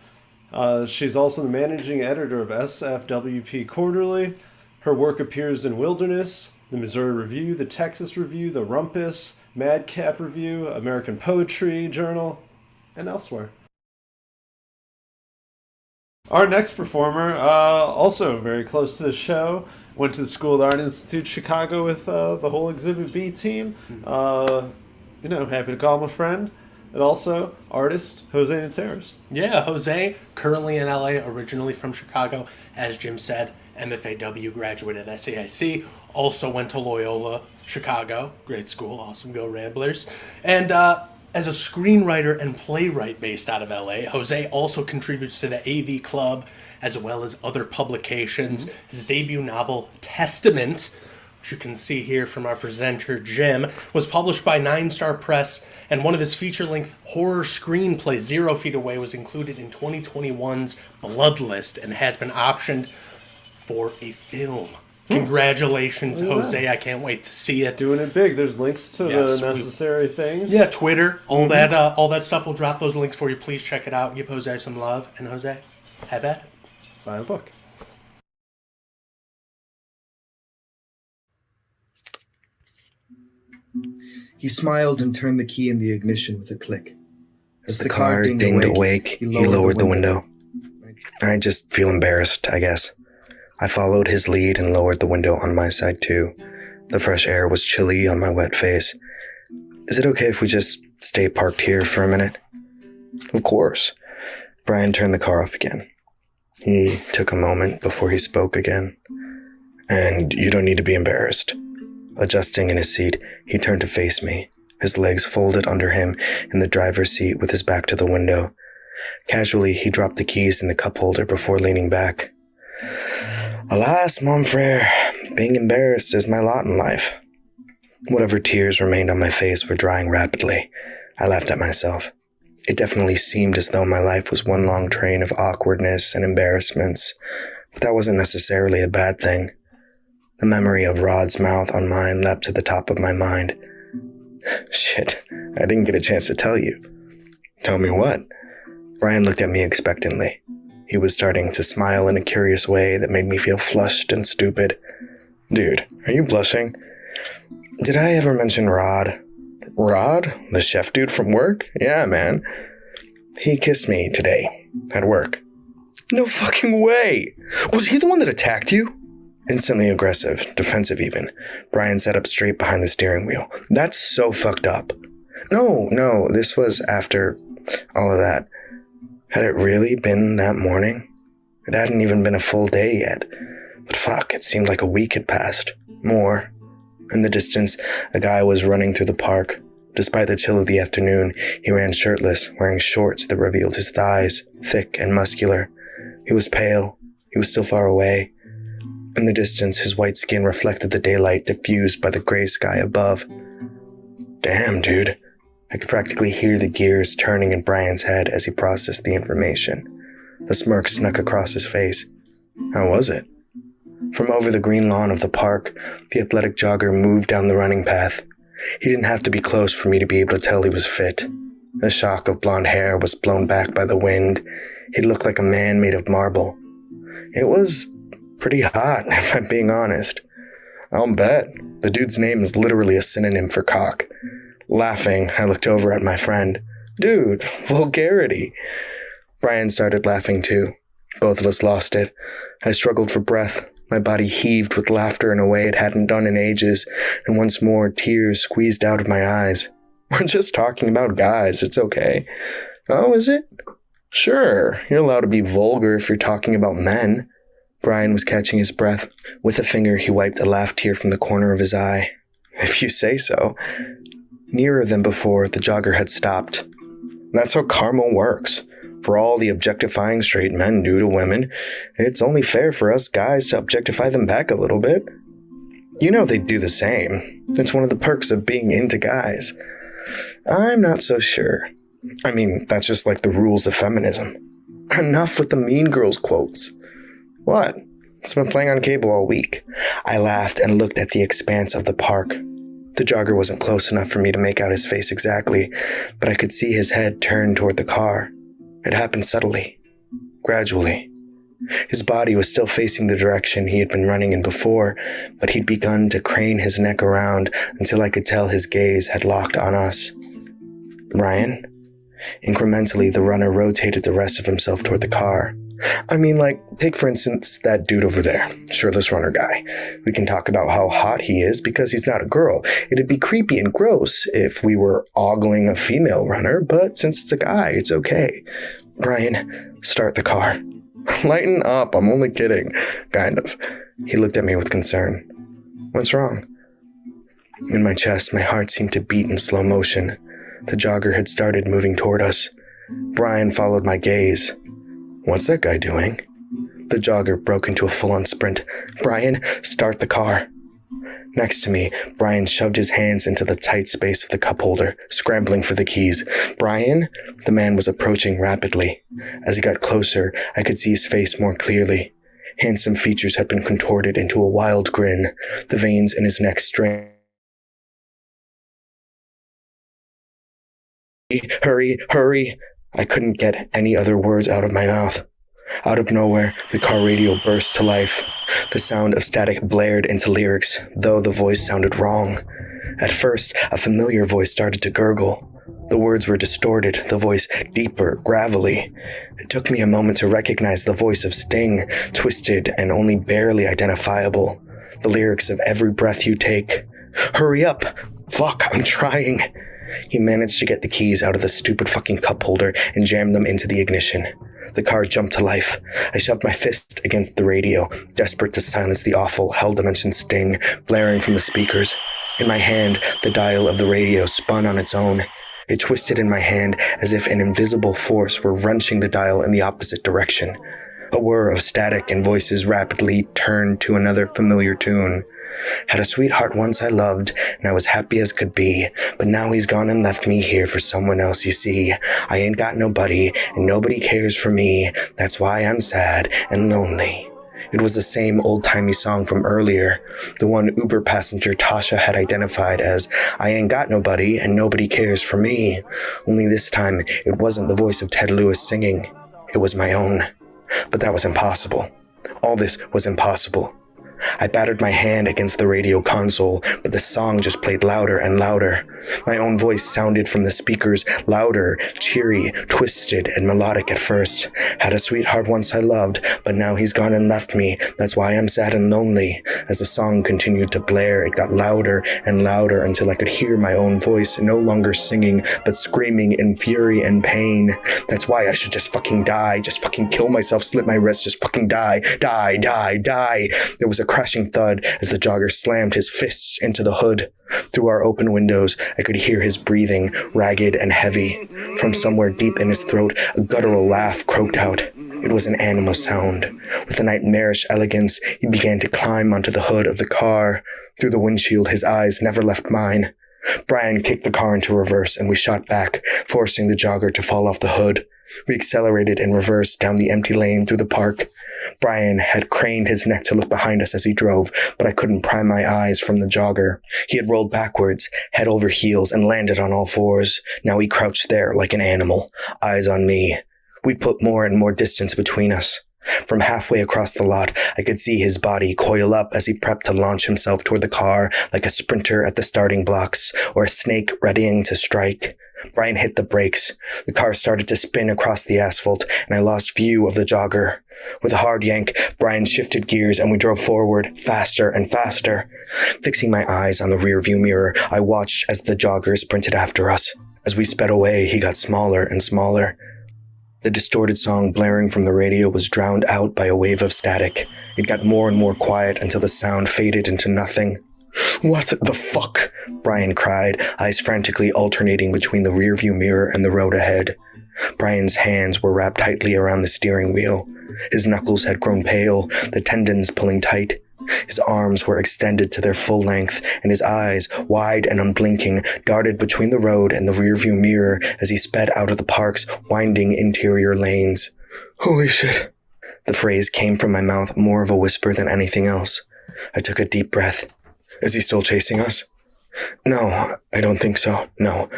She's also the managing editor of SFWP Quarterly. Her work appears in Wilderness, the Missouri Review, the Texas Review, the Rumpus, Madcap Review, American Poetry Journal, and elsewhere. Our next performer, also very close to the show, went to the School of the Art Institute Chicago with the whole Exhibit B team. Happy to call him a friend. And also, artist Jose Nateras. Yeah, Jose, currently in LA, originally from Chicago. As Jim said, MFAW graduate at SAIC. Also went to Loyola, Chicago. Great school, awesome, go Ramblers. And as a screenwriter and playwright based out of LA, Jose also contributes to the AV Club as well as other publications. His debut novel, Testament, which you can see here from our presenter, Jim, was published by Nine Star Press, and one of his feature-length horror screenplays, 0 Feet Away, was included in 2021's Bloodlist and has been optioned for a film. Congratulations, Jose. I can't wait to see it. Doing it big. There's links to the necessary things. Yeah, Twitter, all that stuff. We'll drop those links for you. Please check it out. Give Jose some love. And Jose, have at it. Buy a book. He smiled and turned the key in the ignition with a click. As the car dinged awake, he lowered the window. I just feel embarrassed, I guess. I followed his lead and lowered the window on my side too. The fresh air was chilly on my wet face. Is it okay if we just stay parked here for a minute? Of course. Brian turned the car off again. He took a moment before he spoke again. And you don't need to be embarrassed. Adjusting in his seat, he turned to face me, his legs folded under him in the driver's seat with his back to the window. Casually, he dropped the keys in the cup holder before leaning back. Alas, mon frere, being embarrassed is my lot in life. Whatever tears remained on my face were drying rapidly. I laughed at myself. It definitely seemed as though my life was one long train of awkwardness and embarrassments, but that wasn't necessarily a bad thing. The memory of Rod's mouth on mine leapt to the top of my mind. Shit, I didn't get a chance to tell you. Tell me what? Brian looked at me expectantly. He was starting to smile in a curious way that made me feel flushed and stupid. Dude, are you blushing? Did I ever mention Rod? Rod? The chef dude from work? Yeah, man. He kissed me today, at work. No fucking way! Was he the one that attacked you? Instantly aggressive, defensive even, Brian sat up straight behind the steering wheel. That's so fucked up. No, this was after all of that. Had it really been that morning? It hadn't even been a full day yet. But fuck, it seemed like a week had passed. More. In the distance, a guy was running through the park. Despite the chill of the afternoon, he ran shirtless, wearing shorts that revealed his thighs, thick and muscular. He was pale. He was still far away. In the distance, his white skin reflected the daylight diffused by the gray sky above. Damn, dude. I could practically hear the gears turning in Brian's head as he processed the information. A smirk snuck across his face. How was it? From over the green lawn of the park, the athletic jogger moved down the running path. He didn't have to be close for me to be able to tell he was fit. A shock of blonde hair was blown back by the wind. He looked like a man made of marble. It was pretty hot, if I'm being honest. I'll bet. The dude's name is literally a synonym for cock. Laughing, I looked over at my friend. Dude, vulgarity. Brian started laughing too. Both of us lost it. I struggled for breath. My body heaved with laughter in a way it hadn't done in ages, and once more tears squeezed out of my eyes. We're just talking about guys, it's okay. Oh, is it? Sure, you're allowed to be vulgar if you're talking about men. Brian was catching his breath. With a finger, he wiped a laugh tear from the corner of his eye. If you say so. Nearer than before, the jogger had stopped. That's how karma works. For all the objectifying straight men do to women, it's only fair for us guys to objectify them back a little bit. You know they'd do the same. It's one of the perks of being into guys. I'm not so sure. I mean, that's just like the rules of feminism. Enough with the Mean Girls quotes. What? It's been playing on cable all week. I laughed and looked at the expanse of the park. The jogger wasn't close enough for me to make out his face exactly, but I could see his head turn toward the car. It happened subtly, gradually. His body was still facing the direction he had been running in before, but he'd begun to crane his neck around until I could tell his gaze had locked on us. Ryan? Incrementally, the runner rotated the rest of himself toward the car. I mean, like, take for instance that dude over there, shirtless runner guy. We can talk about how hot he is because he's not a girl. It'd be creepy and gross if we were ogling a female runner, but since it's a guy, it's okay. Brian, start the car. Lighten up, I'm only kidding. Kind of. He looked at me with concern. What's wrong? In my chest, my heart seemed to beat in slow motion. The jogger had started moving toward us. Brian followed my gaze. What's that guy doing? The jogger broke into a full-on sprint. Brian, start the car. Next to me, Brian shoved his hands into the tight space of the cup holder, scrambling for the keys. Brian? The man was approaching rapidly. As he got closer, I could see his face more clearly. Handsome features had been contorted into a wild grin, the veins in his neck strained. Hurry, hurry! I couldn't get any other words out of my mouth. Out of nowhere, the car radio burst to life. The sound of static blared into lyrics, though the voice sounded wrong. At first, a familiar voice started to gurgle. The words were distorted, the voice deeper, gravelly. It took me a moment to recognize the voice of Sting, twisted and only barely identifiable. The lyrics of Every Breath You Take. Hurry up! Fuck, I'm trying! He managed to get the keys out of the stupid fucking cup holder and jam them into the ignition. The car jumped to life. I shoved my fist against the radio, desperate to silence the awful hell-dimension sting blaring from the speakers. In my hand, the dial of the radio spun on its own. It twisted in my hand as if an invisible force were wrenching the dial in the opposite direction. A whir of static and voices rapidly turned to another familiar tune. Had a sweetheart once I loved, and I was happy as could be, but now he's gone and left me here for someone else, you see. I ain't got nobody, and nobody cares for me. That's why I'm sad and lonely. It was the same old-timey song from earlier, the one Uber passenger Tasha had identified as, I ain't got nobody, and nobody cares for me. Only this time, it wasn't the voice of Ted Lewis singing. It was my own. But that was impossible. All this was impossible. I battered my hand against the radio console, but the song just played louder and louder. My own voice sounded from the speakers, louder, cheery, twisted, and melodic at first. Had a sweetheart once I loved, but now he's gone and left me. That's why I'm sad and lonely. As the song continued to blare, it got louder and louder until I could hear my own voice, no longer singing, but screaming in fury and pain. That's why I should just fucking die, just fucking kill myself, slit my wrist, just fucking die, die, die, die. There was a crashing thud as the jogger slammed his fists into the hood. Through our open windows, I could hear his breathing, ragged and heavy. From somewhere deep in his throat, a guttural laugh croaked out. It was an animal sound. With a nightmarish elegance, he began to climb onto the hood of the car. Through the windshield, his eyes never left mine. Brian kicked the car into reverse, and we shot back, forcing the jogger to fall off the hood. We accelerated in reverse down the empty lane through the park. Brian had craned his neck to look behind us as he drove, but I couldn't pry my eyes from the jogger. He had rolled backwards, head over heels, and landed on all fours. Now he crouched there like an animal, eyes on me. We put more and more distance between us. From halfway across the lot, I could see his body coil up as he prepped to launch himself toward the car like a sprinter at the starting blocks, or a snake readying to strike. Brian hit the brakes. The car started to spin across the asphalt, and I lost view of the jogger. With a hard yank, Brian shifted gears, and we drove forward, faster and faster. Fixing my eyes on the rearview mirror, I watched as the jogger sprinted after us. As we sped away, he got smaller and smaller. The distorted song blaring from the radio was drowned out by a wave of static. It got more and more quiet until the sound faded into nothing. "What the fuck?" Brian cried, eyes frantically alternating between the rearview mirror and the road ahead. Brian's hands were wrapped tightly around the steering wheel. His knuckles had grown pale, the tendons pulling tight. His arms were extended to their full length, and his eyes, wide and unblinking, darted between the road and the rearview mirror as he sped out of the park's winding interior lanes. "Holy shit." The phrase came from my mouth more of a whisper than anything else. I took a deep breath. "Is he still chasing us?" "No, I don't think so, no."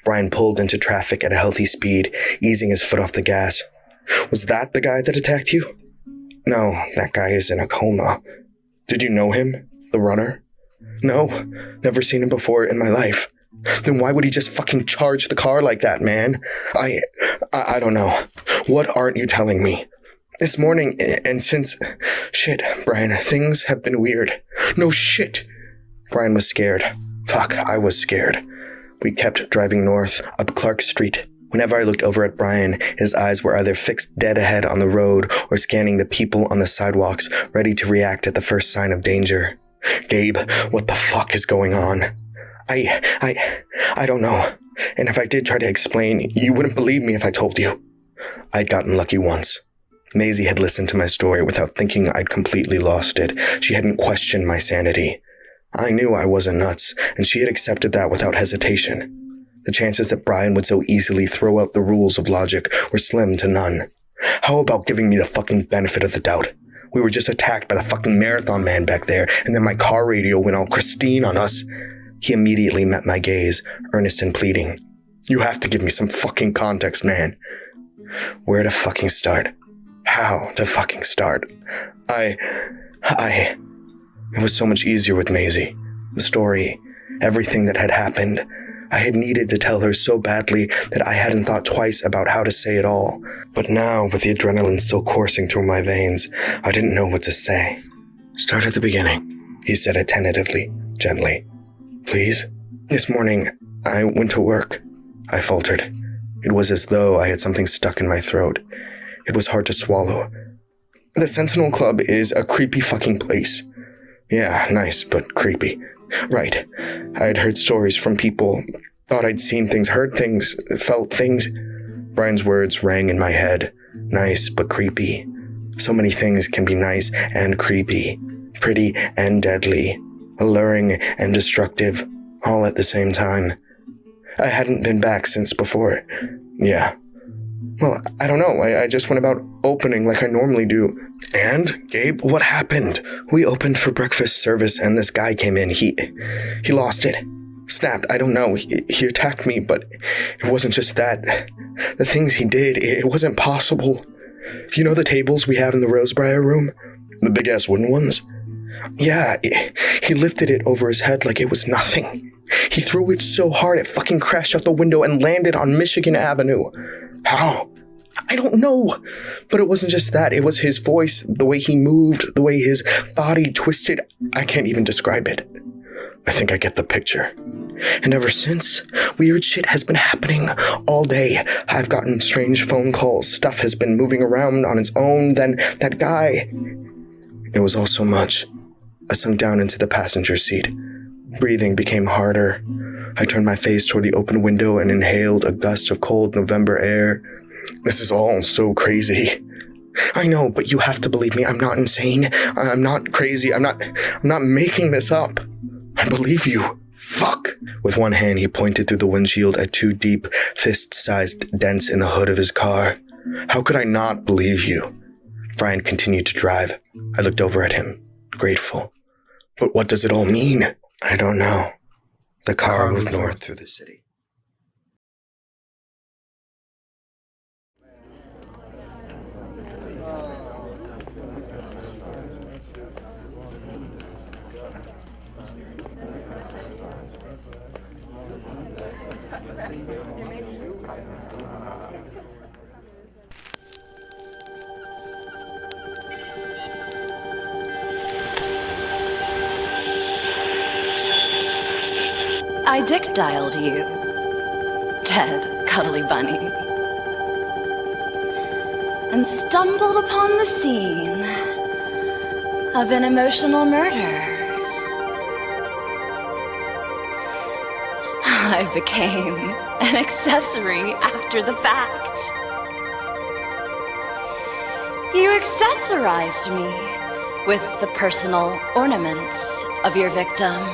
Brian pulled into traffic at a healthy speed, easing his foot off the gas. "Was that the guy that attacked you?" "No, that guy is in a coma." "Did you know him? The runner?" "No, never seen him before in my life." "Then why would he just fucking charge the car like that, man?" I don't know. What aren't you telling me?" "This morning, and since... Shit, Brian, things have been weird." "No shit." Brian was scared. Fuck, I was scared. We kept driving north, up Clark Street. Whenever I looked over at Brian, his eyes were either fixed dead ahead on the road or scanning the people on the sidewalks, ready to react at the first sign of danger. "Gabe, what the fuck is going on?" I don't know. And if I did try to explain, you wouldn't believe me if I told you." I'd gotten lucky once. Maisie had listened to my story without thinking I'd completely lost it. She hadn't questioned my sanity. I knew I wasn't nuts, and she had accepted that without hesitation. The chances that Brian would so easily throw out the rules of logic were slim to none. How about giving me the fucking benefit of the doubt? We were just attacked by the fucking marathon man back there, and then my car radio went all Christine on us. He immediately met my gaze, earnest and pleading. "You have to give me some fucking context, man." Where to fucking start? How to fucking start? It was so much easier with Maisie. The story, everything that had happened. I had needed to tell her so badly that I hadn't thought twice about how to say it all. But now, with the adrenaline still coursing through my veins, I didn't know what to say. "Start at the beginning," he said it tentatively, gently. "Please?" "This morning, I went to work," I faltered. It was as though I had something stuck in my throat. It was hard to swallow. The Sentinel Club is a creepy fucking place. Yeah, nice, but creepy. Right. I had heard stories from people, thought I'd seen things, heard things, felt things. Brian's words rang in my head. Nice, but creepy. So many things can be nice and creepy, pretty and deadly, alluring and destructive, all at the same time. I hadn't been back since before. Yeah. Well, I don't know. I just went about opening like I normally do. And, Gabe, what happened? We opened for breakfast service and this guy came in. He lost it. Snapped. I don't know. He attacked me, but it wasn't just that. The things he did, it wasn't possible. You know the tables we have in the Rosebriar room? The big-ass wooden ones? Yeah, he lifted it over his head like it was nothing. He threw it so hard it fucking crashed out the window and landed on Michigan Avenue. How? I don't know. But it wasn't just that. It was his voice, the way he moved, the way his body twisted. I can't even describe it. I think I get the picture. And ever since, weird shit has been happening all day. I've gotten strange phone calls. Stuff has been moving around on its own. Then that guy. It was all so much. I sunk down into the passenger seat. Breathing became harder. I turned my face toward the open window and inhaled a gust of cold November air. This is all so crazy. I know, but you have to believe me. I'm not insane. I'm not crazy. I'm not making this up. I believe you. Fuck. With one hand, he pointed through the windshield at 2 deep, fist-sized dents in the hood of his car. How could I not believe you? Brian continued to drive. I looked over at him, grateful. But what does it all mean? I don't know. The car moved north through the city. I dick-dialed you, dead cuddly bunny, and stumbled upon the scene of an emotional murder. I became an accessory after the fact. You accessorized me with the personal ornaments of your victims.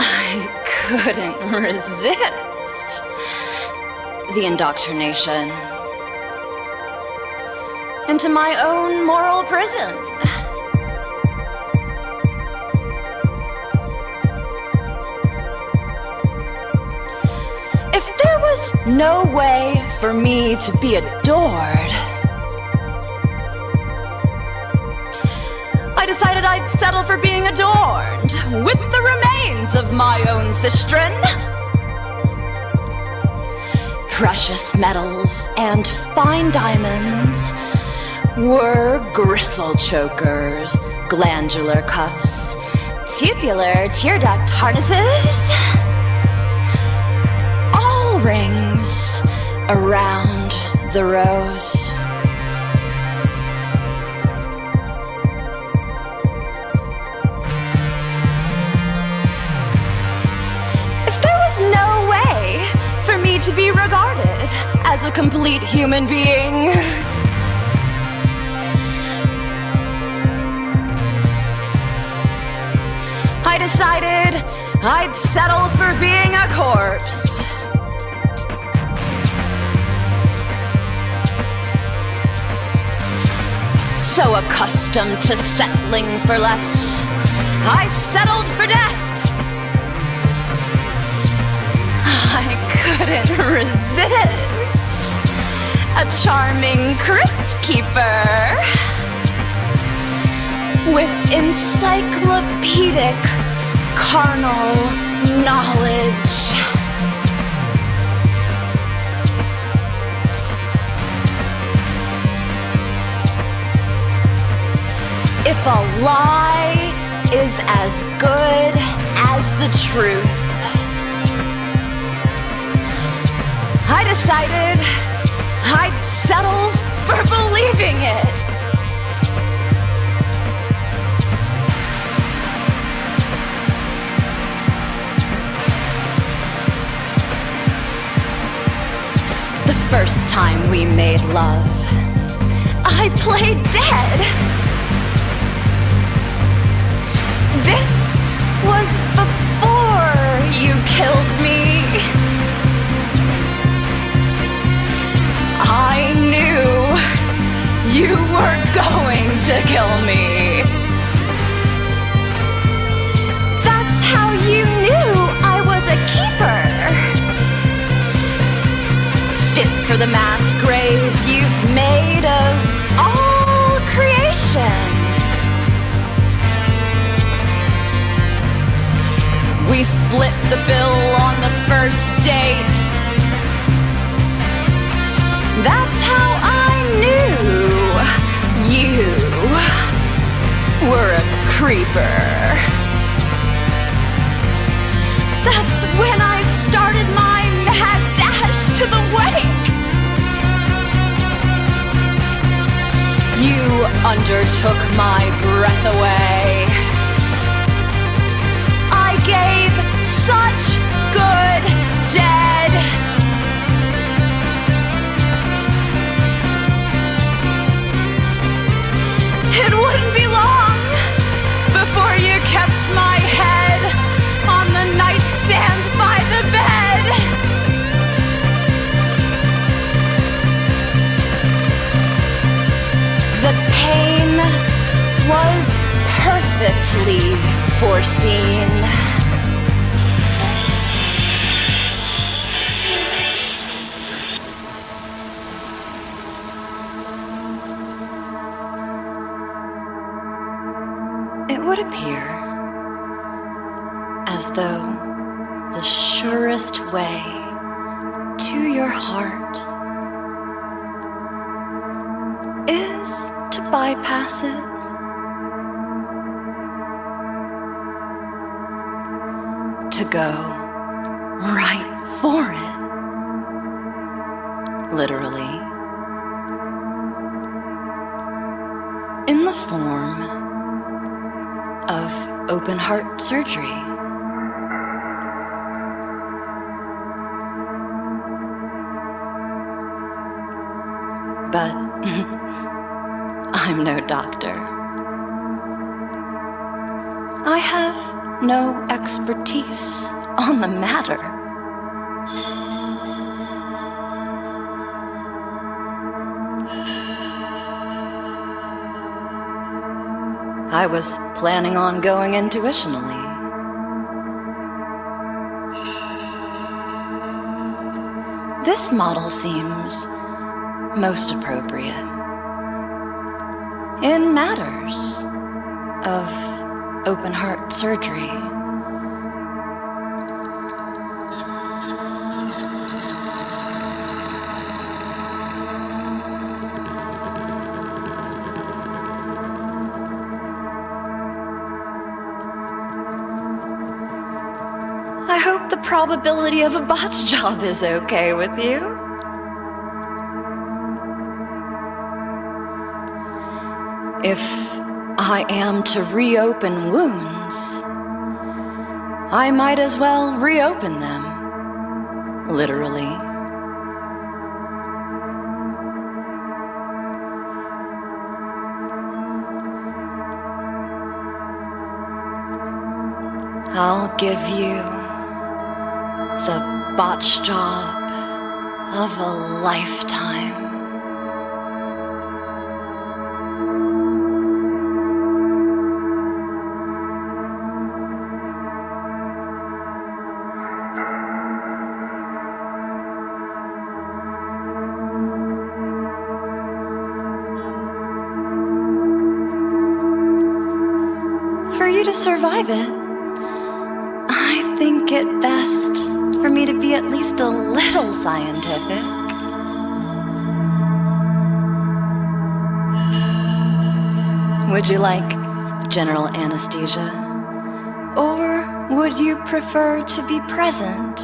I couldn't resist the indoctrination into my own moral prison. If there was no way for me to be adored, I decided I'd settle for being adorned with the remains of my own sistren. Precious metals and fine diamonds were gristle chokers, glandular cuffs, tubular tear duct harnesses, all rings around the rose. No way for me to be regarded as a complete human being. I decided I'd settle for being a corpse. So accustomed to settling for less, I settled for death. I couldn't resist a charming crypt keeper with encyclopedic carnal knowledge. If a lie is as good as the truth, I decided I'd settle for believing it. The first time we made love, I played dead. This was before you killed me. I knew you were going to kill me. That's how you knew I was a keeper. Fit for the mass grave you've made of all creation. We split the bill on the first date. That's how I knew you were a creeper. That's when I started my mad dash to the wake. You undertook my breath away. I gave such good dead. It wouldn't be long before you kept my head on the nightstand by the bed. The pain was perfectly foreseen. It would appear as though the surest way to your heart is to bypass it. To go right for it. Literally. In the form of open heart surgery. But I'm no doctor. I have no expertise on the matter. I was planning on going intuitionally. This model seems most appropriate in matters of open heart surgery. I hope the probability of a botch job is okay with you. If I am to reopen wounds, I might as well reopen them, literally. I'll give you the botch job of a lifetime. For you to survive it, I think it best for me to be at least a little scientific. Would you like general anesthesia? Or would you prefer to be present?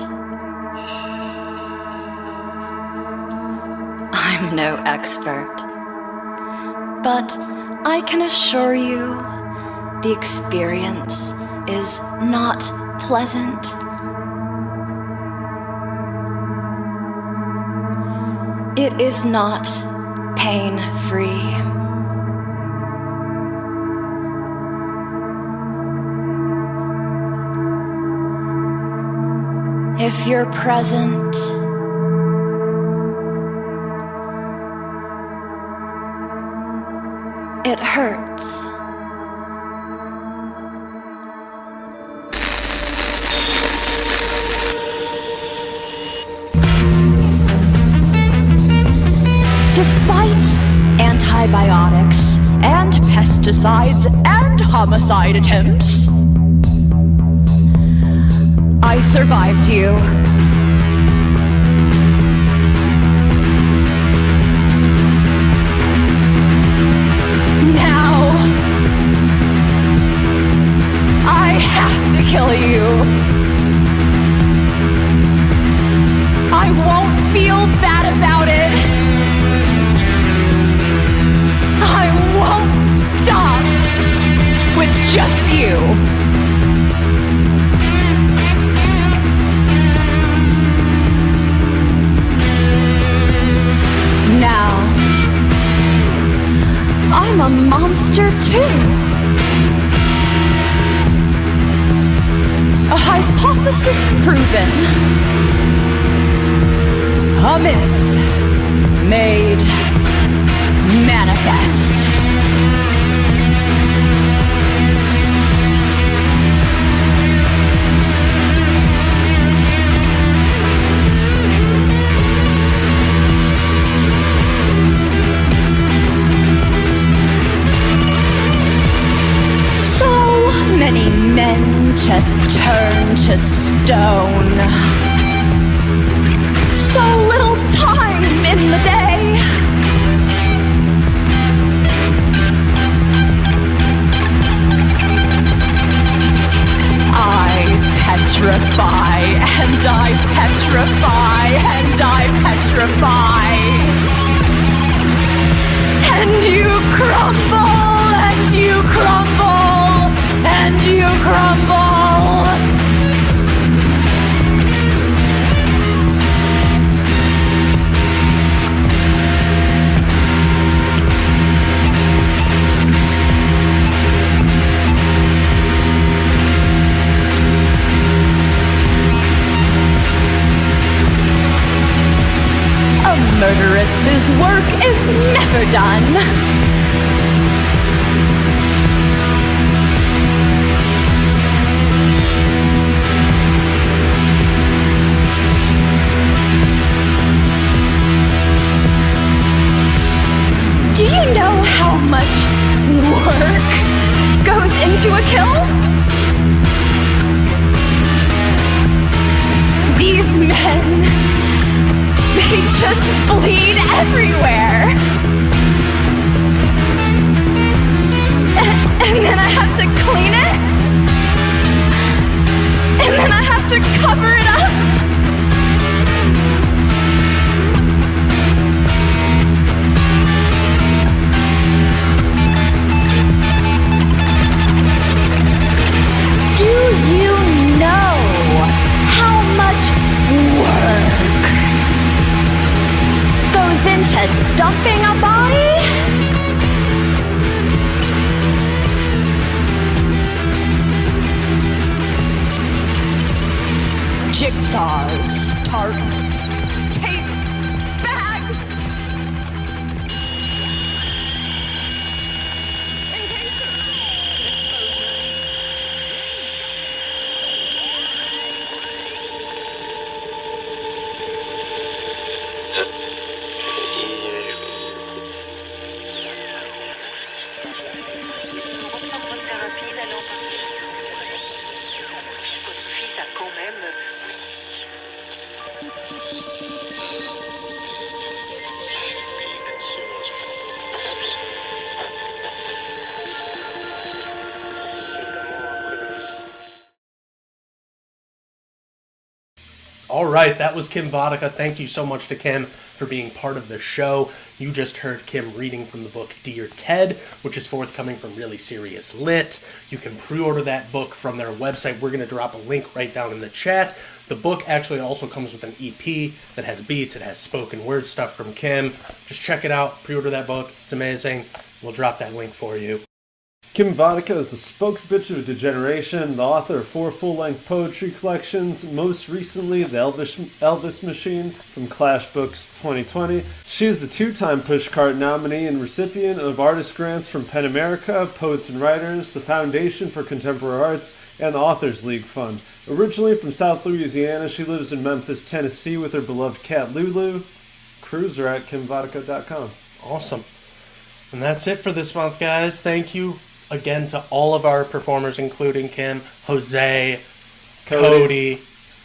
I'm no expert. But I can assure you, the experience is not pleasant. It is not pain-free. If you're present, it hurts. Despite antibiotics and pesticides and homicide attempts, I survived you. Now, I have to kill you. I won't feel bad about it. I won't stop with just you. Now, I'm a monster too. A hypothesis proven. A myth made manifest. Many men to turn to stone. So little time in the day. I petrify, and I petrify, and I petrify. And you crumble, and you crumble, and you crumble. A murderess's work is never done. Do you know how much work goes into a kill? These men, they just bleed everywhere. And then I have to clean it. And then I have to cover it up. Do you know how much work goes into dumping a body? Jigsaws, tarp, tape, bags. Encasing, exposure. All right, that was Kim Vodicka. Thank you so much to Kim for being part of the show. You just heard Kim reading from the book Dear Ted, which is forthcoming from Really Serious Lit. You can pre-order that book from their website. We're going to drop a link right down in the chat. The book actually also comes with an EP that has beats, it has spoken word stuff from Kim. Just check it out, pre-order that book. It's amazing. We'll drop that link for you. Kim Vodicka is the spokesbitch of Degeneration, the author of 4 full-length poetry collections, most recently The Elvis Machine from Clash Books 2020. She is the 2-time Pushcart nominee and recipient of artist grants from PEN America, Poets and Writers, the Foundation for Contemporary Arts, and the Authors League Fund. Originally from South Louisiana, she lives in Memphis, Tennessee with her beloved cat Lulu. Cruiser at KimVodicka.com. Awesome. And that's it for this month, guys. Thank you again to all of our performers, including Kim, Jose, Cody,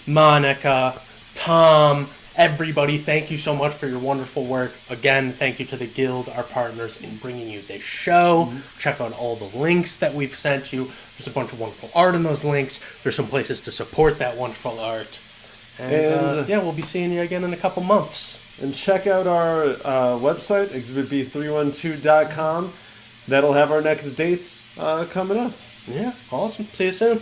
Monica, Tom, everybody. Thank you so much for your wonderful work. Again, thank you to the Guild, our partners in bringing you this show. Check out all the links that we've sent you. There's a bunch of wonderful art in those links. There's some places to support that wonderful art. And we'll be seeing you again in a couple months. And check out our website, exhibitb312.com. That'll have our next dates coming up. Yeah, awesome. See you soon.